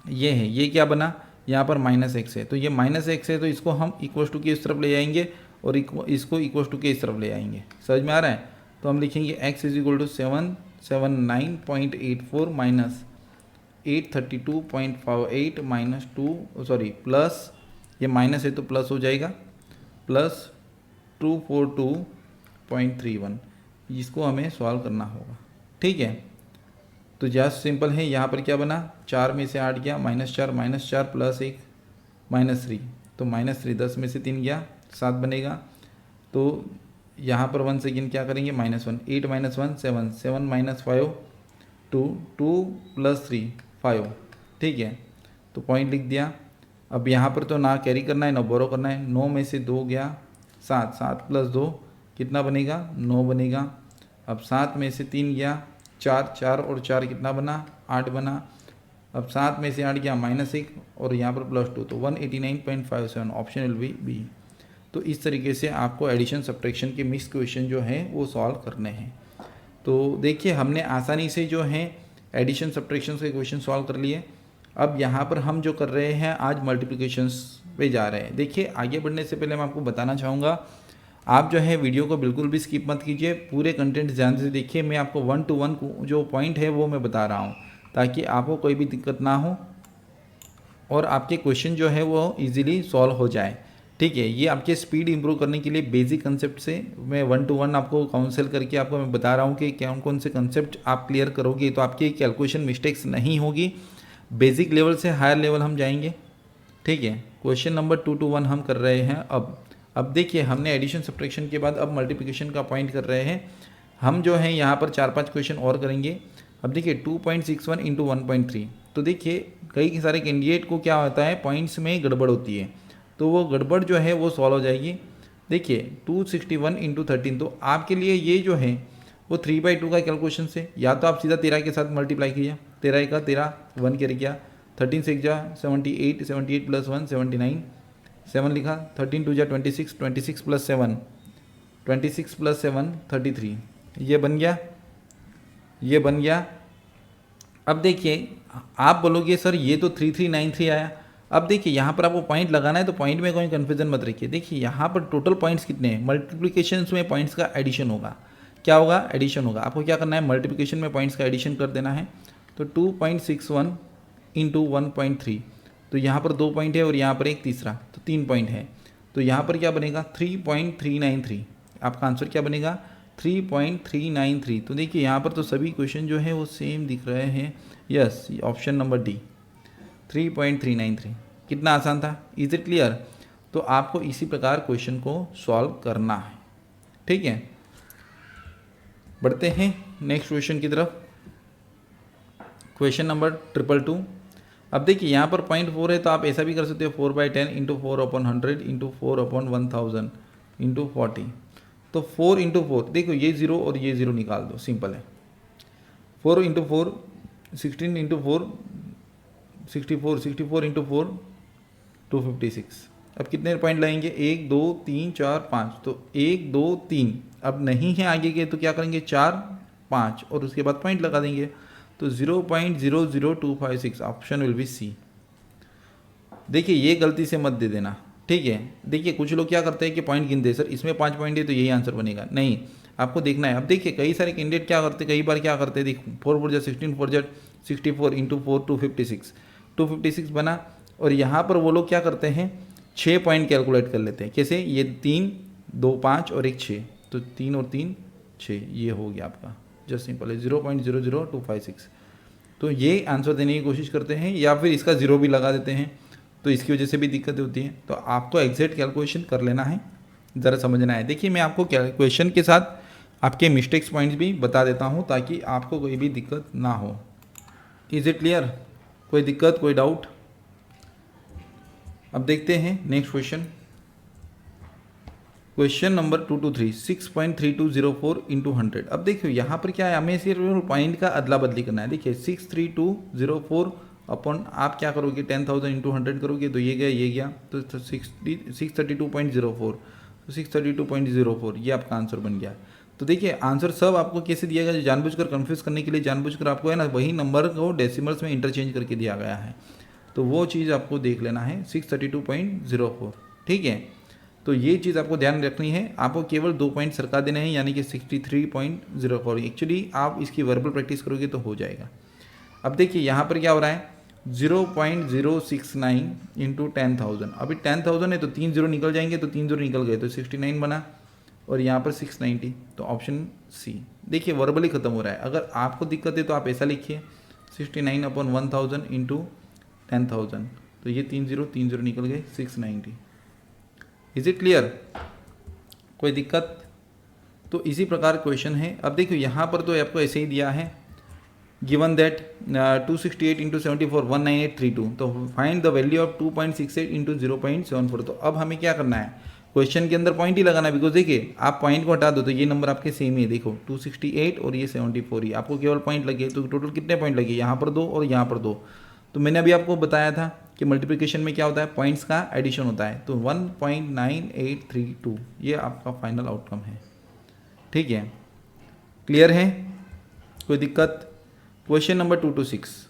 ये है, ये क्या बना, यहाँ पर माइनस एक्स है, तो ये माइनस एक्स है, तो इसको हम इक्वल टू के इस तरफ ले जाएंगे, और इसको इक्वल टू के इस तरफ ले आएंगे। समझ में आ रहा है, तो हम लिखेंगे x is equal to 779.84 minus 832.58 minus 2 sorry plus, ये माइनस है तो प्लस हो जाएगा, प्लस 242.31, इसको हमें सॉल्व करना होगा। ठीक है, तो जस्ट सिंपल है, यहाँ पर क्या बना 4 में से 8 गया -4 प्लस 1 -3, तो -3, 10 में से 3 गया 7 बनेगा। तो यहाँ पर 1 सेकेंड क्या करेंगे -1, 8 माइनस 1 7, 7 माइनस 5 2, 2 प्लस 3 5। ठीक है, तो पॉइंट लिख दिया। अब यहाँ पर तो ना कैरी करना है ना बोरो करना है, 9 में से 2 गया 7, 7 प्लस 2 कितना बनेगा 9 बनेगा। अब 7 में से 3 गया 4, 4 और 4 कितना बना 8 बना। अब 7 में से 8 गया -1 और यहाँ पर +2 तो 189.57 ऑप्शन विल बी बी। तो इस तरीके से आपको एडिशन सब्ट्रैक्शन के मिक्स क्वेश्चन जो हैं वो सॉल्व करने हैं। तो देखिए हमने आसानी से जो है एडिशन सब्ट्रैक्शन के क्वेश्चन सॉल्व कर लिए। अब यहाँ पर हम जो कर रहे हैं आज मल्टीप्लिकेशंस पे जा रहे हैं। देखिए आगे बढ़ने से पहले मैं आपको बताना चाहूँगा, आप जो है वीडियो को बिल्कुल भी स्किप मत कीजिए, पूरे कंटेंट ध्यान से देखिए। मैं आपको 1 to 1 जो पॉइंट है वो मैं बता रहा हूँ ताकि आपको कोई भी दिक्कत ना हो और आपके क्वेश्चन जो है वो इजीली सॉल्व हो जाए। ठीक है, ये आपके स्पीड इंप्रूव करने के लिए बेसिक कंसेप्ट से मैं 1 to 1 आपको काउंसिल करके आपको मैं बता रहा हूँ कि कौन कौन से कंसेप्ट आप क्लियर करोगे तो आपकी कैलकुलेशन मिस्टेक्स नहीं होगी। बेसिक लेवल से हायर लेवल हम जाएंगे। ठीक है, क्वेश्चन नंबर 2 to 1 हम कर रहे हैं। अब देखिए हमने एडिशन सब्ट्रैक्शन के बाद अब मल्टीप्लिकेशन का पॉइंट कर रहे हैं। हम जो है यहाँ पर 4-5 क्वेश्चन और करेंगे। अब देखिए 2.61 इंटू 1.3। तो देखिए कई सारे कैंडिडेट को क्या होता है पॉइंट्स में गड़बड़ होती है, तो वो गड़बड़ जो है वो सॉल्व हो जाएगी। देखिए 261 इंटू 13, तो आपके लिए ये जो है वो 3/2 का कैलकुलेशन से या तो आप सीधा 13 के साथ मल्टीप्लाई कीजिए, 13 का 13 1 के गया, 13 से जा 78, 78 प्लस 1 79, 7 लिखा, 13 2 जा 26, 26 प्लस 7 26 प्लस 7 33, ये बन गया, ये बन गया। अब देखिए आप बोलोगे सर ये तो 3393 आया। अब देखिए यहाँ पर आपको पॉइंट लगाना है तो पॉइंट में कोई कन्फ्यूजन मत रखिए। देखिए यहाँ पर टोटल पॉइंट्स कितने हैं, मल्टीप्लिकेशन में पॉइंट्स का एडिशन होगा। क्या होगा, एडिशन होगा। आपको क्या करना है, मल्टीप्लिकेशन में पॉइंट्स का एडिशन कर देना है। तो 2.61 इंटू 1.3, तो यहाँ पर 2 पॉइंट है और यहाँ पर एक तीसरा, तो 3 पॉइंट है। तो यहाँ पर क्या बनेगा 3.393। आपका आंसर क्या बनेगा 3.393। तो देखिए यहाँ पर तो सभी क्वेश्चन जो है वो सेम दिख रहे हैं। Yes, option number D 3.393। कितना आसान था, इज इट क्लियर। तो आपको इसी प्रकार क्वेश्चन को सॉल्व करना है। ठीक है, बढ़ते हैं नेक्स्ट क्वेश्चन की तरफ। Question number 222। अब देखिए यहाँ पर 0.4 है तो आप ऐसा भी कर सकते हो 4/10 इंटू 4/100 इंटू 4/1000 इंटू 40। तो 4 इंटू 4, देखो ये 0 और ये 0 निकाल दो, सिंपल है। 4 इंटू 4 16 इंटू 4 64, 64 इंटू 4 256। अब कितने पॉइंट लगेंगे 1 2 3 4 5, तो 1 2 3। अब नहीं है आगे के तो क्या करेंगे 4 5 और उसके बाद पॉइंट लगा देंगे, तो 0.00256 ऑप्शन विल बी सी। देखिए ये गलती से मत दे देना। ठीक है, देखिए कुछ लोग क्या करते हैं कि पॉइंट गिनते हैं, सर इसमें 5 पॉइंट है तो यही आंसर बनेगा। नहीं, आपको देखना है। अब देखिए कई सारे कैंडिडेट क्या करते हैं, कई बार क्या करते हैं, देखो 4 4 16 4 64 इंटू 4 256 बना। और यहाँ पर वो लोग क्या करते हैं 6 पॉइंट कैलकुलेट कर लेते हैं। कैसे, ये 3 2 5 और एक 6, तो 3 और 3 6, ये हो गया आपका। जस्ट सिंपल है 0.00256। तो ये आंसर देने की कोशिश करते हैं या फिर इसका 0 भी लगा देते हैं, तो इसकी वजह से भी दिक्कत होती है। तो आपको एग्जैक्ट कैलकुलेशन कर लेना है, ज़रा समझना है। देखिए मैं आपको क्वेश्चन के साथ आपके मिस्टेक्स पॉइंट्स भी बता देता हूँ ताकि आपको कोई भी दिक्कत ना हो। इज इट क्लियर, कोई दिक्कत कोई डाउट। अब देखते हैं next question. Question number 223 6.3204 into 100। अब देखिए यहाँ पर क्या है, हमें सिर्फ पॉइंट का अदला बदली करना है। देखिए 63204 अपन आप क्या करोगे 10,000 इंटू 100 करोगे तो ये गया तो 632.04, तो 632.04 ये आपका आंसर बन गया। तो देखिए आंसर सब आपको कैसे दिया गया, जानबूझकर कंफ्यूज करने के लिए जानबूझकर आपको है ना वही नंबर को डेसिमल्स में इंटरचेंज करके दिया गया है, तो वो चीज़ आपको देख लेना है 632.04। ठीक है, तो ये चीज़ आपको ध्यान रखनी है। आपको केवल 2 पॉइंट सरका देने हैं यानी कि 63.04। एक्चुअली आप इसकी वर्बल प्रैक्टिस करोगे तो हो जाएगा। अब देखिए यहाँ पर क्या हो रहा है 0.069 इंटू 10,000। अभी 10,000 है तो 3 0 निकल जाएंगे, तो 3 0 निकल गए तो 69 बना और यहाँ पर 690, तो ऑप्शन सी। देखिए वर्बली ख़त्म हो रहा है। अगर आपको दिक्कत है तो आप ऐसा लिखिए 69/1000 इंटू 10,000, तो ये 3 0 निकल गए 690। इज इट क्लियर, कोई दिक्कत। तो इसी प्रकार क्वेश्चन है। अब देखिए यहाँ पर तो आपको ऐसे ही दिया है गिवन दैट 268 इंटू 74 19832, तो find the value of 2.68 into 0.74। तो अब हमें क्या करना है क्वेश्चन के अंदर पॉइंट ही लगाना है, बिकॉज देखिए आप पॉइंट को हटा दो तो ये नंबर आपके सेम ही है, देखो 268 और ये 74 ही, आपको केवल पॉइंट लगे तो टोटल कितने पॉइंट लगे, यहाँ पर 2 और यहाँ पर 2। तो मैंने अभी आपको बताया था कि मल्टीप्लिकेशन में क्या होता है, पॉइंट्स का एडिशन होता है। तो 1.9832 ये आपका फाइनल आउटकम है। ठीक है, क्लियर है, कोई दिक्कत? Question number 2 to 6।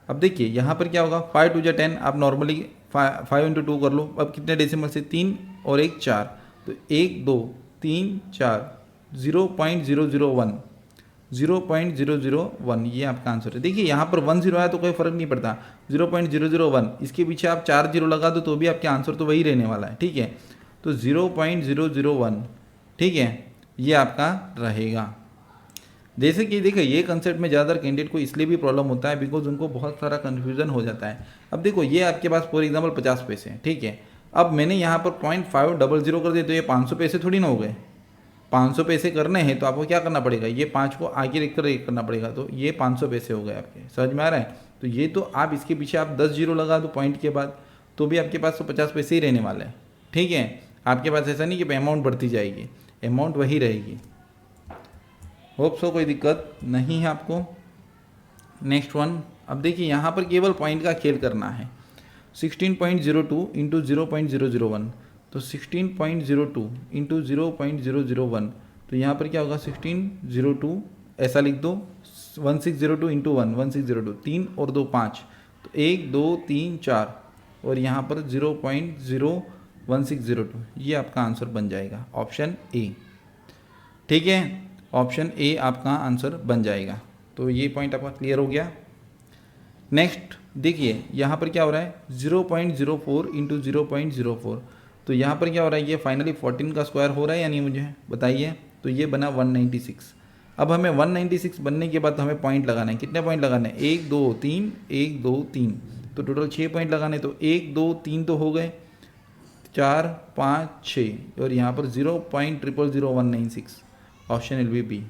अब देखिए यहाँ पर क्या होगा, 5 2 10, आप नॉर्मली 5 × 2 कर लो। अब कितने डेसिमल से, 3 और 1 4, तो 1 2 3 4 0.001 0.001 ये आपका आंसर है। देखिए यहाँ पर 1 0 आया तो कोई फर्क नहीं पड़ता, 0.001 इसके पीछे आप 4 0 लगा दो तो भी आपके आंसर तो वही रहने वाला है। ठीक है, तो 0.001, ठीक है, ये आपका रहेगा। जैसे कि देखो ये कंसेप्ट में ज़्यादातर कैंडिडेट को इसलिए भी प्रॉब्लम होता है बिकॉज उनको बहुत सारा कन्फ्यूजन हो जाता है। अब देखो ये आपके पास फॉर एग्जांपल 50 पैसे हैं, ठीक है, अब मैंने यहाँ पर 0.500 कर दिया तो ये 500 पैसे थोड़ी ना हो गए। 500 पैसे करने हैं तो आपको क्या करना पड़ेगा, ये 5 को आगे लिखकर एक करना पड़ेगा, तो ये 500 पैसे हो गए आपके, समझ में आ रहा है? तो ये तो आप इसके पीछे आप 10 जीरो लगा दो पॉइंट के बाद तो भी आपके पास तो 50 पैसे ही रहने वाले हैं। ठीक है, आपके पास ऐसा नहीं कि अमाउंट बढ़ती जाएगी, अमाउंट वही रहेगी। होप सो कोई दिक्कत नहीं है आपको। नेक्स्ट वन, अब देखिए यहाँ पर केवल पॉइंट का खेल करना है। 16.02 इंटू 0.001, तो 16.02 इंटू 0.001, तो यहाँ पर क्या होगा 1602 ऐसा लिख दो, 1602 इंटू 1 1602, 3 और 2 5, तो 1 2 3 4 और यहाँ पर 0.01602, ये आपका आंसर बन जाएगा ऑप्शन ए। ठीक है, ऑप्शन ए आपका आंसर बन जाएगा। तो ये पॉइंट आपका क्लियर हो गया। नेक्स्ट देखिए यहाँ पर क्या हो रहा है, 0.04 इंटू 0.04, तो यहाँ पर क्या हो रहा है, ये फाइनली 14 का स्क्वायर हो रहा है या नहीं मुझे बताइए। तो ये बना 196। अब हमें 196 बनने के बाद हमें पॉइंट लगाना है, कितने पॉइंट लगाने हैं, 1 2 3 1 2 3, तो टोटल 6 पॉइंट लगाने। तो 1 2 3 तो हो गए, 4 5 6 और यहाँ पर 0.000196, ऑप्शन विल बी बी।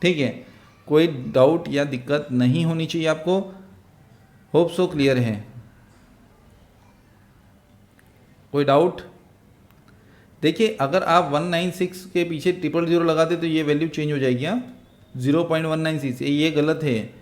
ठीक है, कोई डाउट या दिक्कत नहीं होनी चाहिए आपको। होप सो क्लियर है, कोई डाउट? देखिए अगर आप 196 के पीछे 000 लगाते तो ये वैल्यू चेंज हो जाएगी। 0.196 ये गलत है,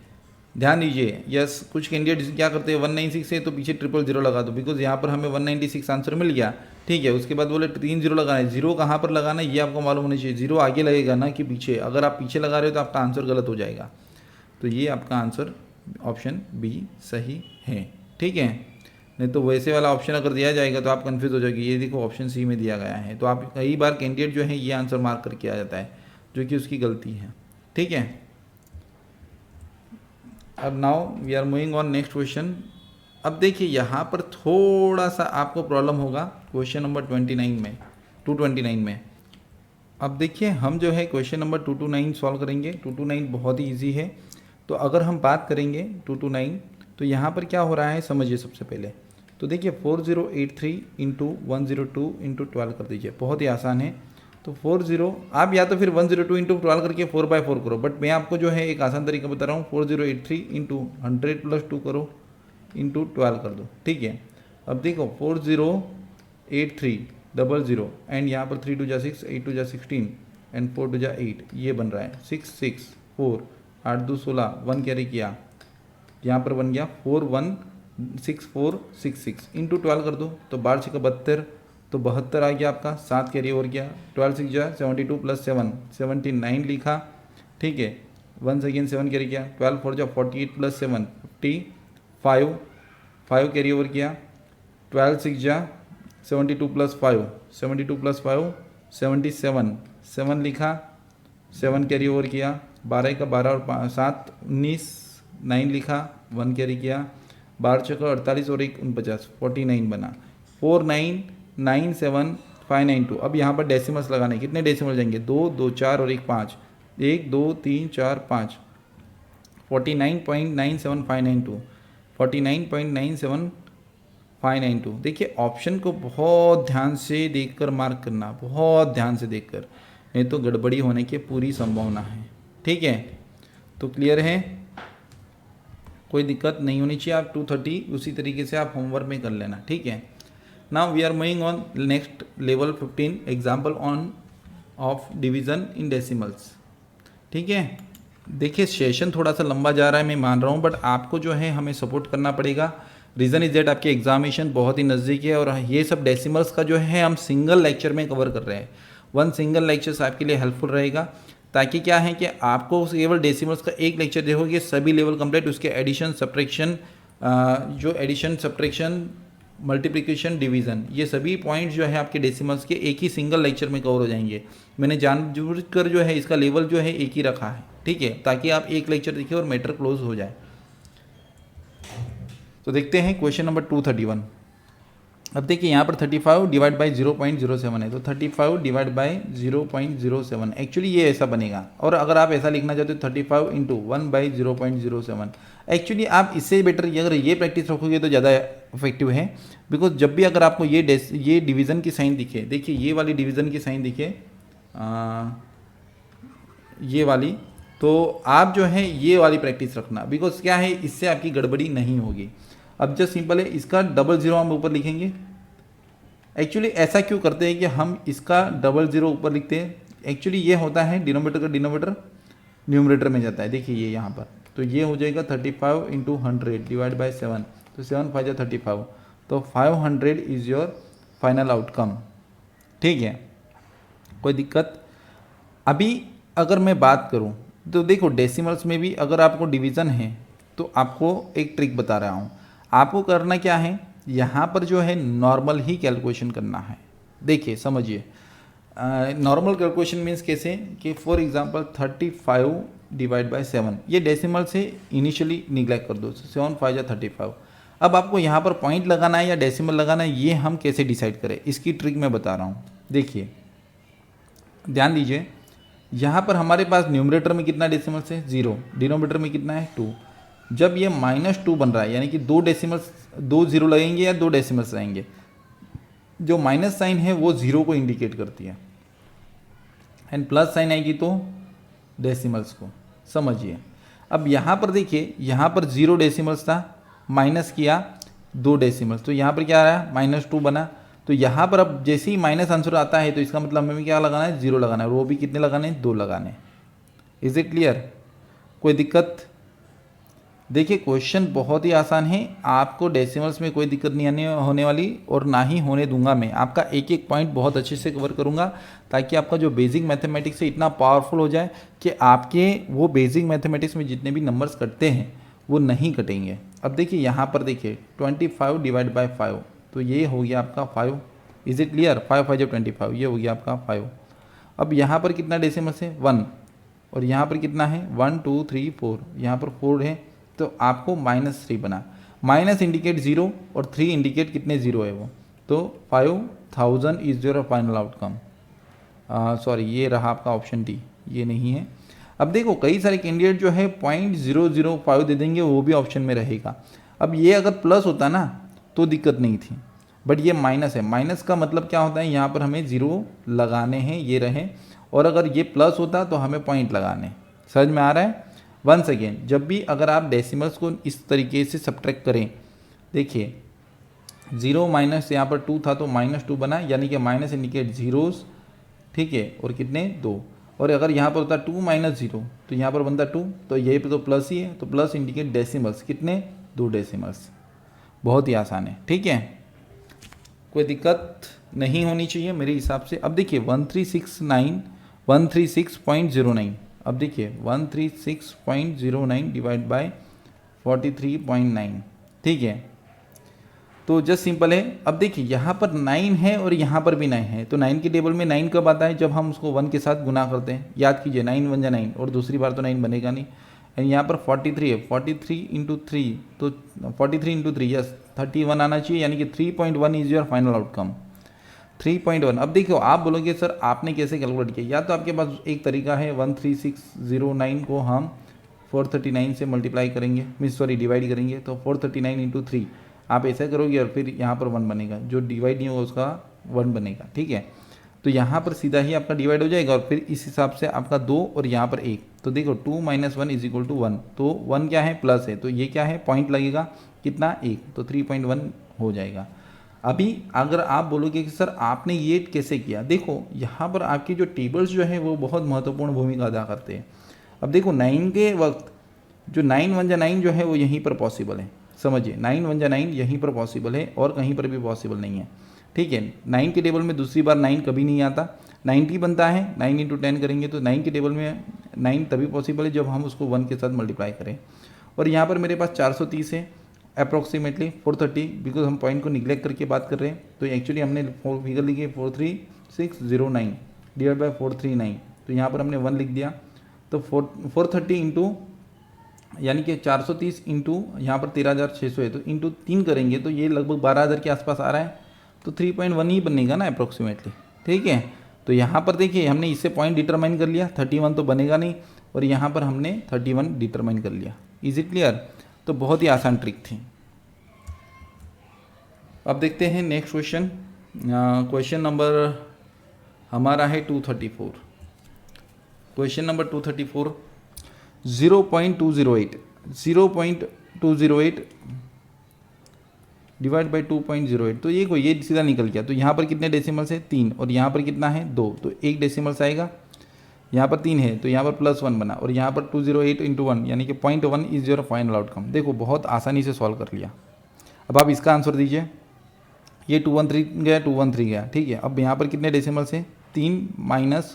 ध्यान दीजिए। यस, कुछ कैंडिडेट क्या करते हैं 196 है तो पीछे 000 लगा दो, बिकॉज यहाँ पर हमें 196 आंसर मिल गया। ठीक है, उसके बाद बोले 3 0 लगाना है, 0 कहाँ पर लगाना है ये आपको मालूम होना चाहिए। 0 आगे लगेगा ना कि पीछे, अगर आप पीछे लगा रहे हो तो आपका आंसर गलत हो जाएगा। तो ये आपका आंसर ऑप्शन बी सही है। ठीक है, नहीं तो वैसे वाला ऑप्शन अगर दिया जाएगा तो आप कंफ्यूज हो जाएगी। ये देखो ऑप्शन सी में दिया गया है, तो आप कई बार कैंडिडेट जो है ये आंसर मार्क करके आ जाता है जो कि उसकी गलती है। ठीक है, अब now we are moving on next question. अब देखिए यहाँ पर थोड़ा सा आपको प्रॉब्लम होगा क्वेश्चन नंबर 29 में, 229 में। अब देखिए हम जो है क्वेश्चन नंबर 229 सॉल्व करेंगे। 229 बहुत ही ईजी है। तो अगर हम बात करेंगे 229, तो यहाँ पर क्या हो रहा है समझिए। सबसे पहले तो देखिए 4083 इंटू 102 इंटू 12 कर दीजिए, बहुत ही आसान है। तो 40 आप या तो फिर 102 इंटू 12 करके 4/4 करो, बट मैं आपको जो है एक आसान तरीका बता रहा हूँ। 4083 इंटू 100 + 2 करो इंटू 12 कर दो। ठीक है, अब देखो 4083 00 एंड यहाँ पर 3 2 जा 6, 8 2 जा 16 एंड 4 2 जा 8, ये बन रहा है 6 6 4 8 2 16, 1 कैरी किया, यहाँ पर बन गया 416466 इंटू 12 कर दो, तो 12 6 72, तो 72 आ गया आपका, 7 कैरी ओवर किया, 12 6 जा 72 + 7 79 लिखा। ठीक है, 1 सेकेंड 7 कैरी किया, 12 4 जा 48 + 7 55, 5 कैरी ओवर किया, 12 6 जा 72 + 5 72 + 5 77, 7 लिखा, 7 कैरी ओवर किया, 12 का 12 और 7 19, 9 लिखा, 1 कैरी किया, 12 6 48 और 1 49, 49 बना, 4997592। अब यहाँ पर डेसिमल्स लगाने, कितने डेसिमल जाएंगे, 2 2 4 और 1 5, 1 2 3 4 5, 49.97592, 49.97592। देखिए ऑप्शन को बहुत ध्यान से देखकर मार्क करना, बहुत ध्यान से देखकर, नहीं तो गड़बड़ी होने की पूरी संभावना है। ठीक है, तो क्लियर है, कोई दिक्कत नहीं होनी चाहिए। आप 230 उसी तरीके से आप होमवर्क में कर लेना। ठीक है, now we are moving on next level 15 example on of division in decimals. ठीक है, देखिए सेशन थोड़ा सा लंबा जा रहा है, मैं मान रहा हूँ, बट आपको जो है हमें सपोर्ट करना पड़ेगा। रीज़न इज दैट आपके एग्जामिनेशन बहुत ही नज़दीक है और ये सब डेसिमल्स का जो है हम सिंगल लेक्चर में कवर कर रहे हैं। वन सिंगल लेक्चर्स आपके लिए हेल्पफुल रहेगा, ताकि क्या है कि आपको केवल डेसिमल्स का एक लेक्चर देखोगे सभी लेवल कंप्लीट, उसके एडिशन सब्ट्रैक्शन, जो एडिशन सब्ट्रैक्शन मल्टीप्लिकेशन डिवीज़न, ये सभी पॉइंट्स जो है आपके डेसिमल्स के एक ही सिंगल लेक्चर में कवर हो जाएंगे। मैंने जानबूझकर जो है इसका लेवल जो है एक ही रखा है, ठीक है, ताकि आप एक लेक्चर देखिए और मैटर क्लोज हो जाए। तो देखते हैं क्वेश्चन नंबर 231। अब देखिए यहाँ पर 35 डिवाइड बाई 0.07 है, तो 35 डिवाइड बाई 0.07 एक्चुअली ये ऐसा बनेगा। और अगर आप ऐसा लिखना चाहते हो 35 इंटू 1/0.07, एक्चुअली आप इससे बेटर अगर ये प्रैक्टिस रखोगे तो ज़्यादा इफेक्टिव है। बिकॉज जब भी अगर आपको ये डिवीज़न की साइन दिखे, देखिए ये वाली डिवीज़न की साइन दिखे, ये वाली, तो आप जो है ये वाली प्रैक्टिस रखना, बिकॉज क्या है इससे आपकी गड़बड़ी नहीं होगी। अब जस्ट सिंपल है, इसका 00 हम ऊपर लिखेंगे। एक्चुअली ऐसा क्यों करते हैं कि हम इसका 00 ऊपर लिखते हैं, एक्चुअली ये होता है डिनोमिनेटर का डिनोमिनेटर न्यूमरेटर में जाता है। देखिए ये यहाँ पर, तो ये हो जाएगा 35 इंटू 100 डिवाइड बाई 7, तो 7 5 जा 35, तो 500 इज़ योर फाइनल आउटकम। ठीक है, कोई दिक्कत? अभी अगर मैं बात करूं तो देखो डेसिमल्स में भी अगर आपको डिवीज़न है तो आपको एक ट्रिक बता रहा हूं। आपको करना क्या है, यहाँ पर जो है नॉर्मल ही कैलकुलेशन करना है। देखिए समझिए, नॉर्मल कैलकुलेशन मीन्स कैसे कि फॉर एग्जांपल 35 डिवाइड बाय 7, ये डेसिमल से इनिशियली निगलेक्ट कर दो, 7 5 जा 35। अब आपको यहाँ पर पॉइंट लगाना है या डेसिमल लगाना है, ये हम कैसे डिसाइड करें, इसकी ट्रिक मैं बता रहा हूँ। देखिए ध्यान दीजिए, यहाँ पर हमारे पास न्यूमरेटर में कितना डेसिमल्स है 0, डिनोमिनेटर में कितना है 2। जब ये -2 बन रहा है यानी कि 2 डेसिमल्स, 2 0 लगेंगे या 2 डेसिमल्स रहेंगे, जो माइनस साइन है वो 0 को इंडिकेट करती है एंड प्लस साइन आएगी तो डेसिमल्स को। समझिए, अब यहाँ पर देखिए, यहाँ पर 0 डेसिमल्स था, माइनस किया 2 डेसिमल्स, तो यहाँ पर क्या आ रहा है -2 बना। तो यहाँ पर अब जैसे ही माइनस आंसर आता है तो इसका मतलब हमें क्या लगाना है 0 लगाना है, वो भी कितने लगाने हैं 2 लगाने। Is it clear? कोई दिक्कत? देखिए क्वेश्चन बहुत ही आसान है, आपको डेसिमल्स में कोई दिक्कत नहीं होने वाली और ना ही होने दूंगा। मैं आपका एक एक पॉइंट बहुत अच्छे से कवर करूंगा ताकि आपका जो बेसिक मैथमेटिक्स है इतना पावरफुल हो जाए कि आपके वो बेसिक मैथमेटिक्स में जितने भी नंबर्स कटते हैं वो नहीं कटेंगे। अब देखिए यहाँ पर देखिए 25 डिवाइड बाई 5, तो ये हो गया आपका 5। Is it clear? 5 5 25, ये हो गया आपका 5। अब यहाँ पर कितना डेसिमल्स है 1, और यहाँ पर कितना है 1 2 3 4, यहाँ पर 4 है, तो आपको -3 बना। माइनस इंडिकेट 0 और 3 इंडिकेट कितने 0 है वो, तो 5000 is your final outcome. Sorry, ये रहा आपका ऑप्शन डी, ये नहीं है। अब देखो कई सारे कैंडिडेट जो है 0.005 दे देंगे, वो भी ऑप्शन में रहेगा। अब ये अगर प्लस होता ना तो दिक्कत नहीं थी, बट ये माइनस है। माइनस का मतलब क्या होता है, यहाँ पर हमें 0 लगाने हैं, ये रहे, और अगर ये प्लस होता तो हमें पॉइंट लगाने। समझ में आ रहा है? वंस अगेन, जब भी अगर आप डेसिमल्स को इस तरीके से सब्ट्रैक्ट करें, देखिए 0 माइनस यहाँ पर 2 था तो -2 बना, यानी कि माइनस इंडिकेट जीरोस, ठीक है, और कितने 2। और अगर यहाँ पर होता 2 - 0 तो यहाँ पर बनता 2, तो ये पे तो प्लस ही है, तो प्लस इंडिकेट डेसिमल्स, कितने 2 डेसिमल्स। बहुत ही आसान है, ठीक है, कोई दिक्कत नहीं होनी चाहिए मेरे हिसाब से। अब देखिए 136.09, अब देखिए 136.09 डिवाइड बाय 43.9, ठीक है, तो जस्ट सिंपल है। अब देखिए यहाँ पर 9 है और यहाँ पर भी 9 है, तो 9 के टेबल में 9 कब आता है, जब हम उसको 1 के साथ गुना करते हैं। याद कीजिए 9 1 जा 9, और दूसरी बार तो 9 बनेगा नहीं। एंड यहाँ पर 43 है, 43 इंटू 3, तो 43 इंटू 3 यस 31 आना चाहिए, यानी कि 3.1 इज योर फाइनल आउटकम, 3.1। अब देखो आप बोलोगे सर आपने कैसे कैलकुलेट किया, या तो आपके पास एक तरीका है 13609 को हम 439 से मल्टीप्लाई करेंगे, डिवाइड करेंगे, तो 439 इंटू 3 आप ऐसा करोगे और फिर यहाँ पर 1 बनेगा, जो डिवाइड नहीं होगा उसका 1 बनेगा, ठीक है। तो यहाँ पर सीधा ही आपका डिवाइड हो जाएगा, और फिर इस हिसाब से आपका 2 और यहाँ पर 1, तो देखो 2 - 1 इज इक्वल टू 1, तो 1 क्या है प्लस है, तो ये क्या है पॉइंट लगेगा कितना 1, तो 3.1 हो जाएगा। अभी अगर आप बोलोगे कि सर आपने ये कैसे किया, देखो यहाँ पर आपकी जो टेबल्स जो है वो बहुत महत्वपूर्ण भूमिका अदा करते हैं। अब देखो 9 के वक्त जो 9 1 जा 9 जो है वो यहीं पर पॉसिबल है, समझिए 9 1 जा 9 यहीं पर पॉसिबल है और कहीं पर भी पॉसिबल नहीं है। ठीक है, 9 के टेबल में दूसरी बार 9 कभी नहीं आता, 90 बनता है, 9 इंटू 10 करेंगे तो 9 के टेबल में 9 तभी पॉसिबल है जब हम उसको 1 के साथ मल्टीप्लाई करें। और यहाँ पर मेरे पास 430 है अप्रॉक्सीमेटली 430, बिकॉज हम पॉइंट को निगलेक्ट करके बात कर रहे हैं, तो एक्चुअली हमने फिगर लिखी 43609 डिवाइड बाई 439, तो यहाँ पर हमने 1 लिख दिया। तो 430 इंटू यानी कि 430 इंटू यहाँ पर 13,600 है, तो इंटू 3 करेंगे तो ये लगभग 12,000 के आसपास आ रहा है, तो 3.1 ही बनेगा ना अप्रॉक्सीमेटली। ठीक है, तो यहाँ पर देखिए हमने इससे पॉइंट डिटरमाइन कर लिया, 31 तो बनेगा नहीं, और यहाँ पर हमने 31 डिटरमाइन कर लिया। Is it clear? तो बहुत ही आसान ट्रिक थी। अब देखते हैं नेक्स्ट क्वेश्चन। क्वेश्चन नंबर हमारा है 234। क्वेश्चन नंबर 234, 0.208 डिवाइड बाई 2.08, तो ये सीधा निकल गया। तो यहाँ पर कितने डेसिमल्स है? 3, और यहाँ पर कितना है? 2, तो 1 डेसिमल्स आएगा। यहाँ पर 3 है तो यहाँ पर +1 बना, और यहाँ पर 208 इंटू 1 यानी कि 0.1 इज योर फाइनल आउटकम। देखो बहुत आसानी से सॉल्व कर लिया। अब आप इसका आंसर दीजिए। ये 213 गया, 213 गया, ठीक है। अब यहाँ पर कितने डेसिमल्स है? 3 -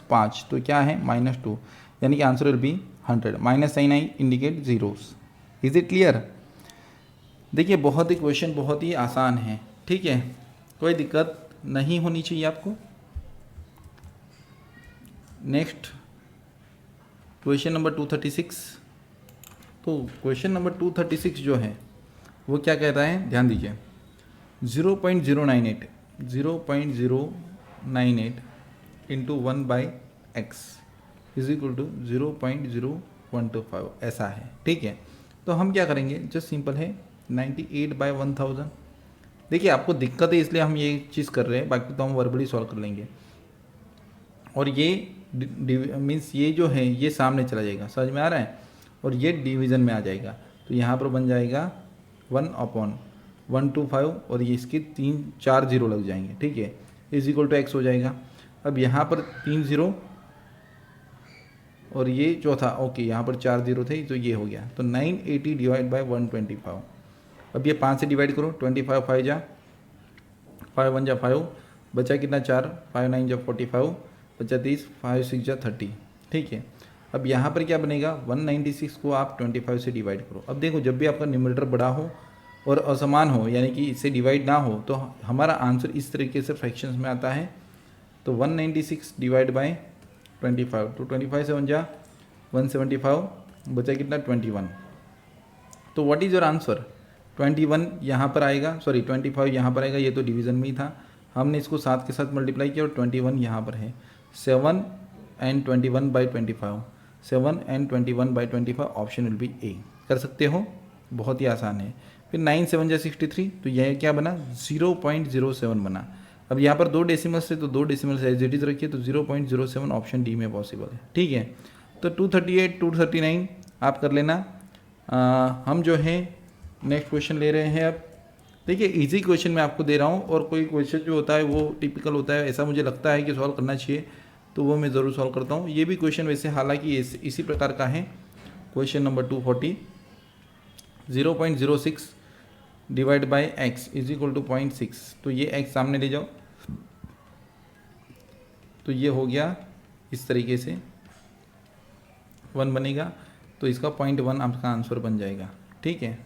5, तो क्या है? -2, यानी कि answer will be 100। Minus sign I indicate zeros. Is it clear? देखिए बहुत ही क्वेश्चन बहुत ही आसान है, ठीक है, कोई दिक्कत नहीं होनी चाहिए आपको। Next question number 236। तो क्वेश्चन नंबर 236 जो है वो क्या कह रहा है, ध्यान दीजिए। 0.098 into 1/x is equal to 0.0125 ऐसा है, ठीक है। तो हम क्या करेंगे, जस्ट सिंपल है 98/1000। देखिए आपको दिक्कत है इसलिए हम ये चीज़ कर रहे हैं, बाकी तो हम वर्बली सॉल्व कर लेंगे। और ये मीन्स ये जो है ये सामने चला जाएगा, समझ में आ रहा है, और ये डिवीज़न में आ जाएगा। तो यहाँ पर बन जाएगा 1/125, और ये इसके 4 जीरो लग जाएंगे, ठीक है, इज इक्वल टू x हो जाएगा। अब यहाँ पर 3 जीरो और ये चौथा, ओके यहाँ पर 4 जीरो थे तो ये हो गया। तो 980 डिवाइड बाई 125। अब ये 5 से डिवाइड करो, 25 5 जा 5 1 जा 5, बचा कितना 4, 5 9 जा 45, बचा 30, 5 6 जा 30, ठीक है। अब यहाँ पर क्या बनेगा, 196 को आप 25 से डिवाइड करो। अब देखो जब भी आपका न्यूमरेटर बड़ा हो और असमान हो, यानी कि इससे डिवाइड ना हो, तो हमारा आंसर इस तरीके से फ्रैक्शंस में आता है। तो 196 डिवाइड बाई 25, तो 25 7 जा 175, बचा कितना 21। तो व्हाट इज़ योर आंसर? 21 यहाँ पर आएगा, सॉरी 25 यहाँ पर आएगा, ये तो डिवीज़न में ही था, हमने इसको 7 के साथ मल्टीप्लाई किया और 21 यहाँ पर है। 7 and 21/25, 7 and 21/25 option will B ए। कर सकते हो, बहुत ही आसान है। फिर 9 7 जा 63, तो यह क्या बना 0.07 बना। अब यहाँ पर 2 डेसिमल्स थे तो 2 डेसिमल्स एज इट इज रखिए, तो 0.07 ऑप्शन डी में पॉसिबल है, ठीक है। तो 238 239 आप कर लेना। हम जो है नेक्स्ट क्वेश्चन ले रहे हैं। अब देखिए इजी क्वेश्चन मैं आपको दे रहा हूँ, और कोई क्वेश्चन जो होता है वो टिपिकल होता है, ऐसा मुझे लगता है कि सॉल्व करना चाहिए, तो वो मैं ज़रूर सॉल्व करता हूँ। ये भी क्वेश्चन वैसे हालांकि इसी प्रकार का है। Question number 240, 0.06 divide by x is equal to 0.6, तो ये x सामने ले जाओ, तो ये हो गया इस तरीके से 1 बनेगा, तो इसका 0.1 आपका आंसर बन जाएगा, ठीक है।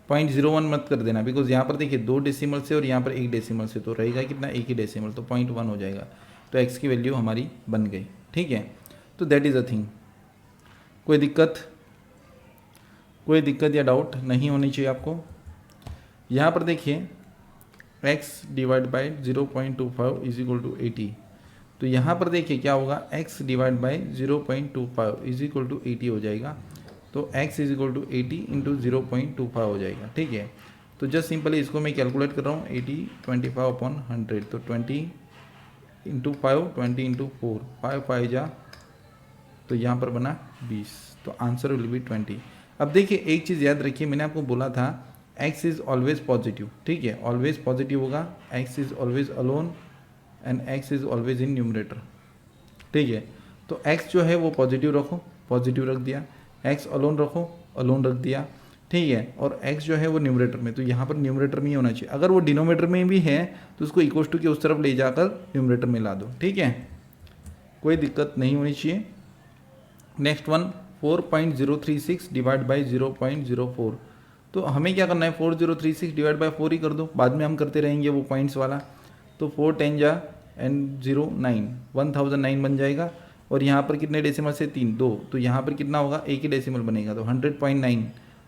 0.01 मत कर देना, बिकॉज यहाँ पर देखिए 2 डेसिमल से और यहाँ पर 1 डेसिमल से, तो रहेगा कितना, एक ही डेसिमल, तो 0.1 हो जाएगा। तो x की वैल्यू हमारी बन गई, ठीक है। तो दैट इज़ अ थिंग। कोई दिक्कत या डाउट नहीं होनी चाहिए आपको। यहाँ पर देखिए x divide by 0.25 is equal to 80, तो यहाँ पर देखिए क्या होगा, x divide by 0.25 is equal to 80 हो जाएगा। तो x is equal to 80 into 0.25 हो जाएगा, ठीक है। तो जस्ट सिंपली इसको मैं कैलकुलेट कर रहा हूँ, 80 25/100, तो 20 इंटू 5, 20 इंटू 4, 5 5 जा, तो यहाँ पर बना 20, तो आंसर विल बी 20। अब देखिए एक चीज़ याद रखिए, मैंने आपको बोला था x इज़ ऑलवेज पॉजिटिव, ठीक है, ऑलवेज पॉजिटिव होगा, x is always alone and x is always in numerator, ठीक है। तो x जो है वो पॉजिटिव रखो, पॉजिटिव रख दिया, x अलोन रखो, अलोन रख दिया, ठीक है, और x जो है वो न्यूमरेटर में, तो यहाँ पर न्यूमरेटर में ही होना चाहिए। अगर वो डिनोमिनेटर में भी है तो उसको इक्वल टू के उस तरफ ले जाकर न्यूमरेटर में ला दो, ठीक है, कोई दिक्कत नहीं होनी चाहिए। नेक्स्ट वन 4.036 डिवाइड बाई 0.04, तो हमें क्या करना है, 4036 डिवाइड बाई 4 ही कर दो, बाद में हम करते रहेंगे वो पॉइंट्स वाला। तो 4 10 जा एंड 0 9, 1009 बन जाएगा। और यहाँ पर कितने डेसिमल से 3 2, तो यहाँ पर कितना होगा, एक ही डेसिमल बनेगा, तो 100.9,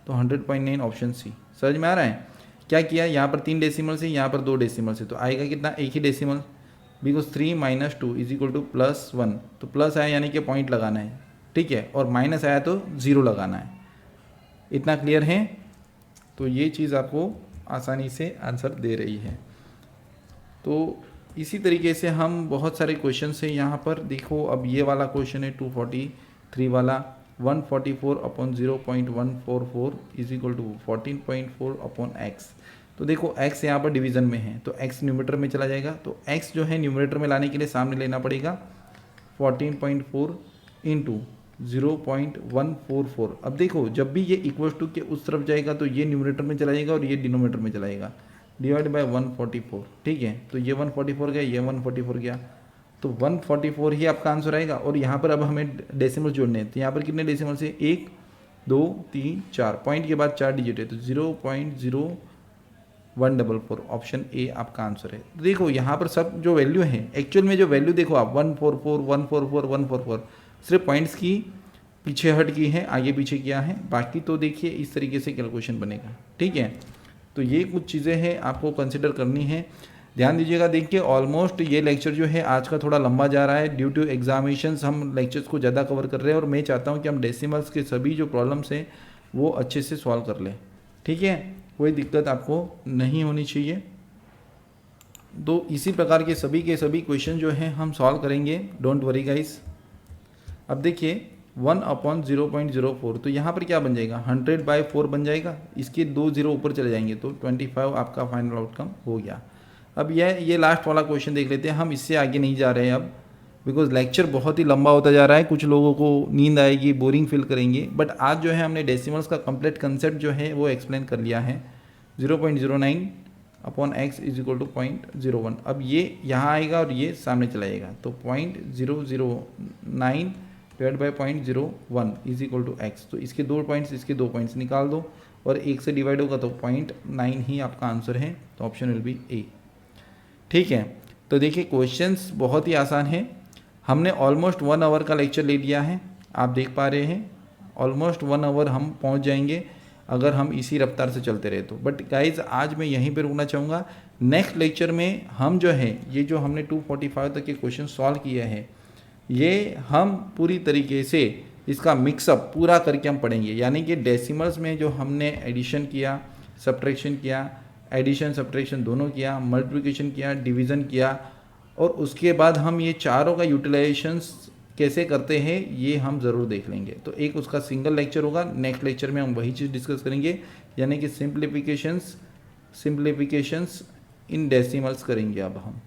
तो 100.9 ऑप्शन सी। समझ में आ रहा है? क्या किया, यहाँ पर 3 डेसिमल से, यहाँ पर 2 डेसिमल से, तो आएगा कितना, एक ही decimal, because 3 - 2 is equal to +1, तो प्लस आया यानी कि पॉइंट लगाना है, ठीक है, और माइनस आया तो 0 लगाना है। इतना क्लियर है? तो ये चीज़ आपको आसानी से आंसर दे रही है। तो इसी तरीके से हम बहुत सारे क्वेश्चन से यहाँ पर देखो, अब ये वाला क्वेश्चन है 243 वाला, 144/0.144 इज इक्वल टू 14.4/x। तो देखो x यहाँ पर डिवीज़न में है, तो x न्यूमरेटर में चला जाएगा, तो x जो है न्यूमरेटर में लाने के लिए सामने लेना पड़ेगा 14.4 इंटू 0.144। अब देखो जब भी ये इक्वल टू के उस तरफ जाएगा तो ये न्यूमरेटर में चला जाएगा और ये डिनोमिनेटर में चला जाएगा, डिवाइड बाय 144, ठीक है। तो ये 144 गया, ये 144 गया, तो 144 ही आपका आंसर आएगा। और यहाँ पर अब हमें डेसिमल जोड़ने हैं, तो यहाँ पर कितने डेसिमल से, 1 2 3 4, पॉइंट के बाद 4 डिजिट है, तो 0.0144, ऑप्शन ए आपका आंसर है। तो देखो यहाँ पर सब जो वैल्यू है, एक्चुअल में जो वैल्यू देखो आप 144 144 144, सिर्फ पॉइंट्स की पीछे हट की है, आगे पीछे किया है, बाकी तो देखिए इस तरीके से कैलकुलेशन बनेगा, ठीक है। तो ये कुछ चीज़ें हैं आपको कंसिडर करनी है, ध्यान दीजिएगा। देखिए ऑलमोस्ट ये लेक्चर जो है आज का थोड़ा लंबा जा रहा है, ड्यू टू एग्जामिनेशंस हम लेक्चर्स को ज़्यादा कवर कर रहे हैं, और मैं चाहता हूँ कि हम डेसिमल्स के सभी जो प्रॉब्लम्स हैं वो अच्छे से सॉल्व कर लें, ठीक है, कोई दिक्कत आपको नहीं होनी चाहिए। तो इसी प्रकार के सभी क्वेश्चन जो हैं हम सॉल्व करेंगे, डोंट वरी गाइस। अब देखिए 1/0.04, तो यहाँ पर क्या बन जाएगा, 100/4 बन जाएगा, इसके 2 0 ऊपर चले जाएंगे, तो 25 आपका फाइनल आउटकम हो गया। अब ये लास्ट वाला क्वेश्चन देख लेते हैं, हम इससे आगे नहीं जा रहे हैं अब, बिकॉज लेक्चर बहुत ही लंबा होता जा रहा है, कुछ लोगों को नींद आएगी, बोरिंग फील करेंगे, बट आज जो है हमने डेसिमल्स का कंप्लीट कंसेप्ट जो है वो एक्सप्लेन कर लिया है। 0.09/x इज इक्वल टू 0.01, अब ये यहाँ आएगा और ये सामने चला जाएगा, तो 0.009 divide by 0.01 is equal to x, तो इसके 2 पॉइंट्स, इसके 2 पॉइंट्स निकाल दो, और 1 से डिवाइड होगा तो 0.9 ही आपका आंसर है, तो ऑप्शन विल बी ए, ठीक है। तो देखिए क्वेश्चंस बहुत ही आसान है, हमने ऑलमोस्ट 1 आवर का लेक्चर ले लिया है, आप देख पा रहे हैं, ऑलमोस्ट 1 आवर हम पहुंच जाएंगे अगर हम इसी रफ्तार से चलते रहे तो। बट गाइज आज मैं यहीं पे रुकना चाहूँगा, नेक्स्ट लेक्चर में हम जो है ये जो हमने 245 तक के क्वेश्चन सॉल्व किए हैं, ये हम पूरी तरीके से इसका मिक्सअप पूरा करके हम पढ़ेंगे, यानी कि डेसिमल्स में जो हमने एडिशन किया, सब्ट्रैक्शन किया, एडिशन सब्ट्रैक्शन दोनों किया, मल्टीप्लिकेशन किया, डिवीज़न किया, और उसके बाद हम ये चारों का यूटिलाइजेशंस कैसे करते हैं ये हम ज़रूर देख लेंगे। तो एक उसका सिंगल लेक्चर होगा, नेक्स्ट लेक्चर में हम वही चीज़ डिस्कस करेंगे, यानी कि सिंप्लीफिकेशंस इन डेसिमल्स करेंगे। अब हम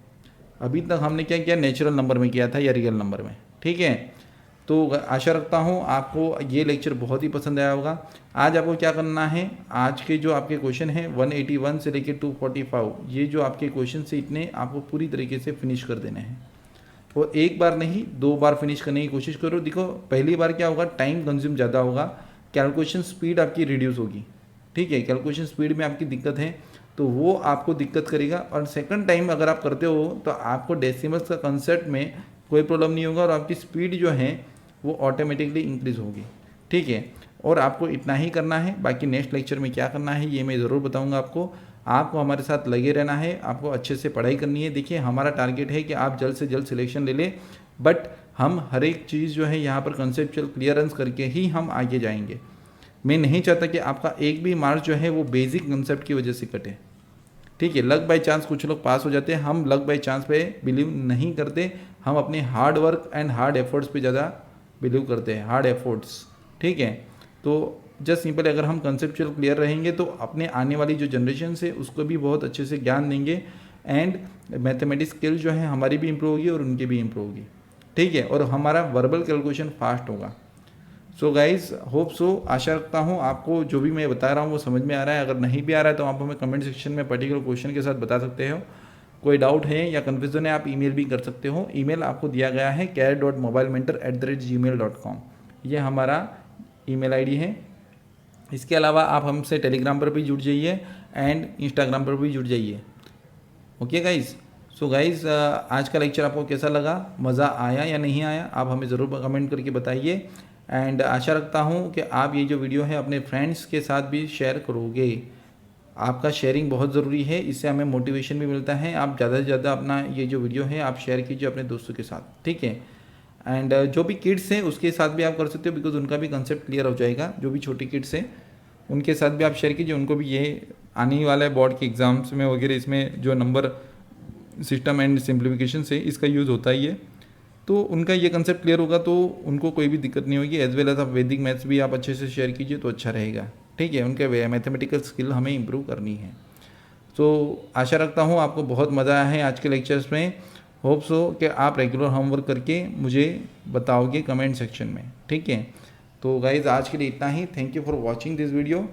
अभी तक हमने क्या किया, नेचुरल नंबर में किया था या रियल नंबर में, ठीक है। तो आशा रखता हूँ आपको ये लेक्चर बहुत ही पसंद आया होगा। आज आपको क्या करना है, आज के जो आपके क्वेश्चन हैं 181 से लेकर 245, ये जो आपके क्वेश्चन से इतने आपको पूरी तरीके से फिनिश कर देने हैं, और एक बार नहीं 2 बार फिनिश करने की कोशिश करो। देखो पहली बार क्या होगा, टाइम कंज्यूम ज़्यादा होगा, कैलकुलेशन स्पीड आपकी रिड्यूस होगी, ठीक है, कैलकुलेशन स्पीड में आपकी दिक्कत है तो वो आपको दिक्कत करेगा। और सेकंड टाइम अगर आप करते हो तो आपको डेसिमल्स का कंसेप्ट में कोई प्रॉब्लम नहीं होगा, और आपकी स्पीड जो है वो ऑटोमेटिकली इंक्रीज़ होगी, ठीक है। और आपको इतना ही करना है, बाकी नेक्स्ट लेक्चर में क्या करना है ये मैं ज़रूर बताऊंगा आपको। आपको हमारे साथ लगे रहना है, आपको अच्छे से पढ़ाई करनी है। देखिए हमारा टारगेट है कि आप जल्द से जल्द सिलेक्शन ले लें, बट हम हर एक चीज़ जो है यहाँ पर कंसेप्चुअल क्लियरेंस करके ही हम आगे जाएंगे। मैं नहीं चाहता कि आपका एक भी मार्क्स जो है वो बेसिक कंसेप्ट की वजह से कटे, ठीक है। लक बाय चांस कुछ लोग पास हो जाते हैं, हम लक बाय चांस पे बिलीव नहीं करते, हम अपने hard work and hard efforts पे ज़्यादा बिलीव करते हैं, हार्ड एफर्ट्स, ठीक है। तो जस्ट सिंपल अगर हम कंसेप्चुअल क्लियर रहेंगे तो अपने आने वाली जो जनरेशन है उसको भी बहुत अच्छे से ज्ञान देंगे एंड मैथमेटिक्स स्किल जो है हमारी भी इम्प्रूव होगी और उनकी भी इम्प्रूव होगी, ठीक है, और हमारा वर्बल कैलकुलेशन फास्ट होगा। सो गाइज होप सो, आशा रखता हूँ आपको जो भी मैं बता रहा हूँ वो समझ में आ रहा है। अगर नहीं भी आ रहा है तो आप हमें कमेंट सेक्शन में पर्टिकुलर क्वेश्चन के साथ बता सकते हो। कोई डाउट है या कन्फ्यूजन है आप ईमेल भी कर सकते हो। ईमेल आपको दिया गया है care.mobilementor@gmail.com, ये हमारा ईमेल आईडी है। इसके अलावा आप हमसे टेलीग्राम पर भी जुड़ जाइए एंड इंस्टाग्राम पर भी जुड़ जाइए। ओके गाइज़, सो गाइज़ आज का लेक्चर आपको कैसा लगा, मज़ा आया या नहीं आया, आप हमें ज़रूर कमेंट करके बताइए। एंड आशा रखता हूँ कि आप ये जो वीडियो है अपने फ्रेंड्स के साथ भी शेयर करोगे। आपका शेयरिंग बहुत ज़रूरी है, इससे हमें मोटिवेशन भी मिलता है। आप ज़्यादा से ज़्यादा अपना ये जो वीडियो है आप शेयर कीजिए अपने दोस्तों के साथ, ठीक है। एंड जो भी किड्स हैं उसके साथ भी आप कर सकते हो, बिकॉज उनका भी कंसेप्ट क्लियर हो जाएगा। जो भी छोटी किड्स हैं उनके साथ भी आप शेयर कीजिए, उनको भी ये आने वाला है बोर्ड के एग्ज़ाम्स में वगैरह, इसमें जो नंबर सिस्टम एंड सिंप्लीफिकेशन से इसका यूज़ होता ही है, तो उनका ये कंसेप्ट क्लियर होगा तो उनको कोई भी दिक्कत नहीं होगी। एज वेल एज आप वैदिक मैथ्स भी आप अच्छे से शेयर कीजिए तो अच्छा रहेगा, ठीक है। उनके मैथमेटिकल स्किल हमें इम्प्रूव करनी है। तो आशा रखता हूँ आपको बहुत मज़ा आया है आज के लेक्चर्स में। होप सो कि आप रेगुलर होमवर्क करके मुझे बताओगे कमेंट सेक्शन में, ठीक है। तो गाइज़ आज के लिए इतना ही। Thank you for watching this video.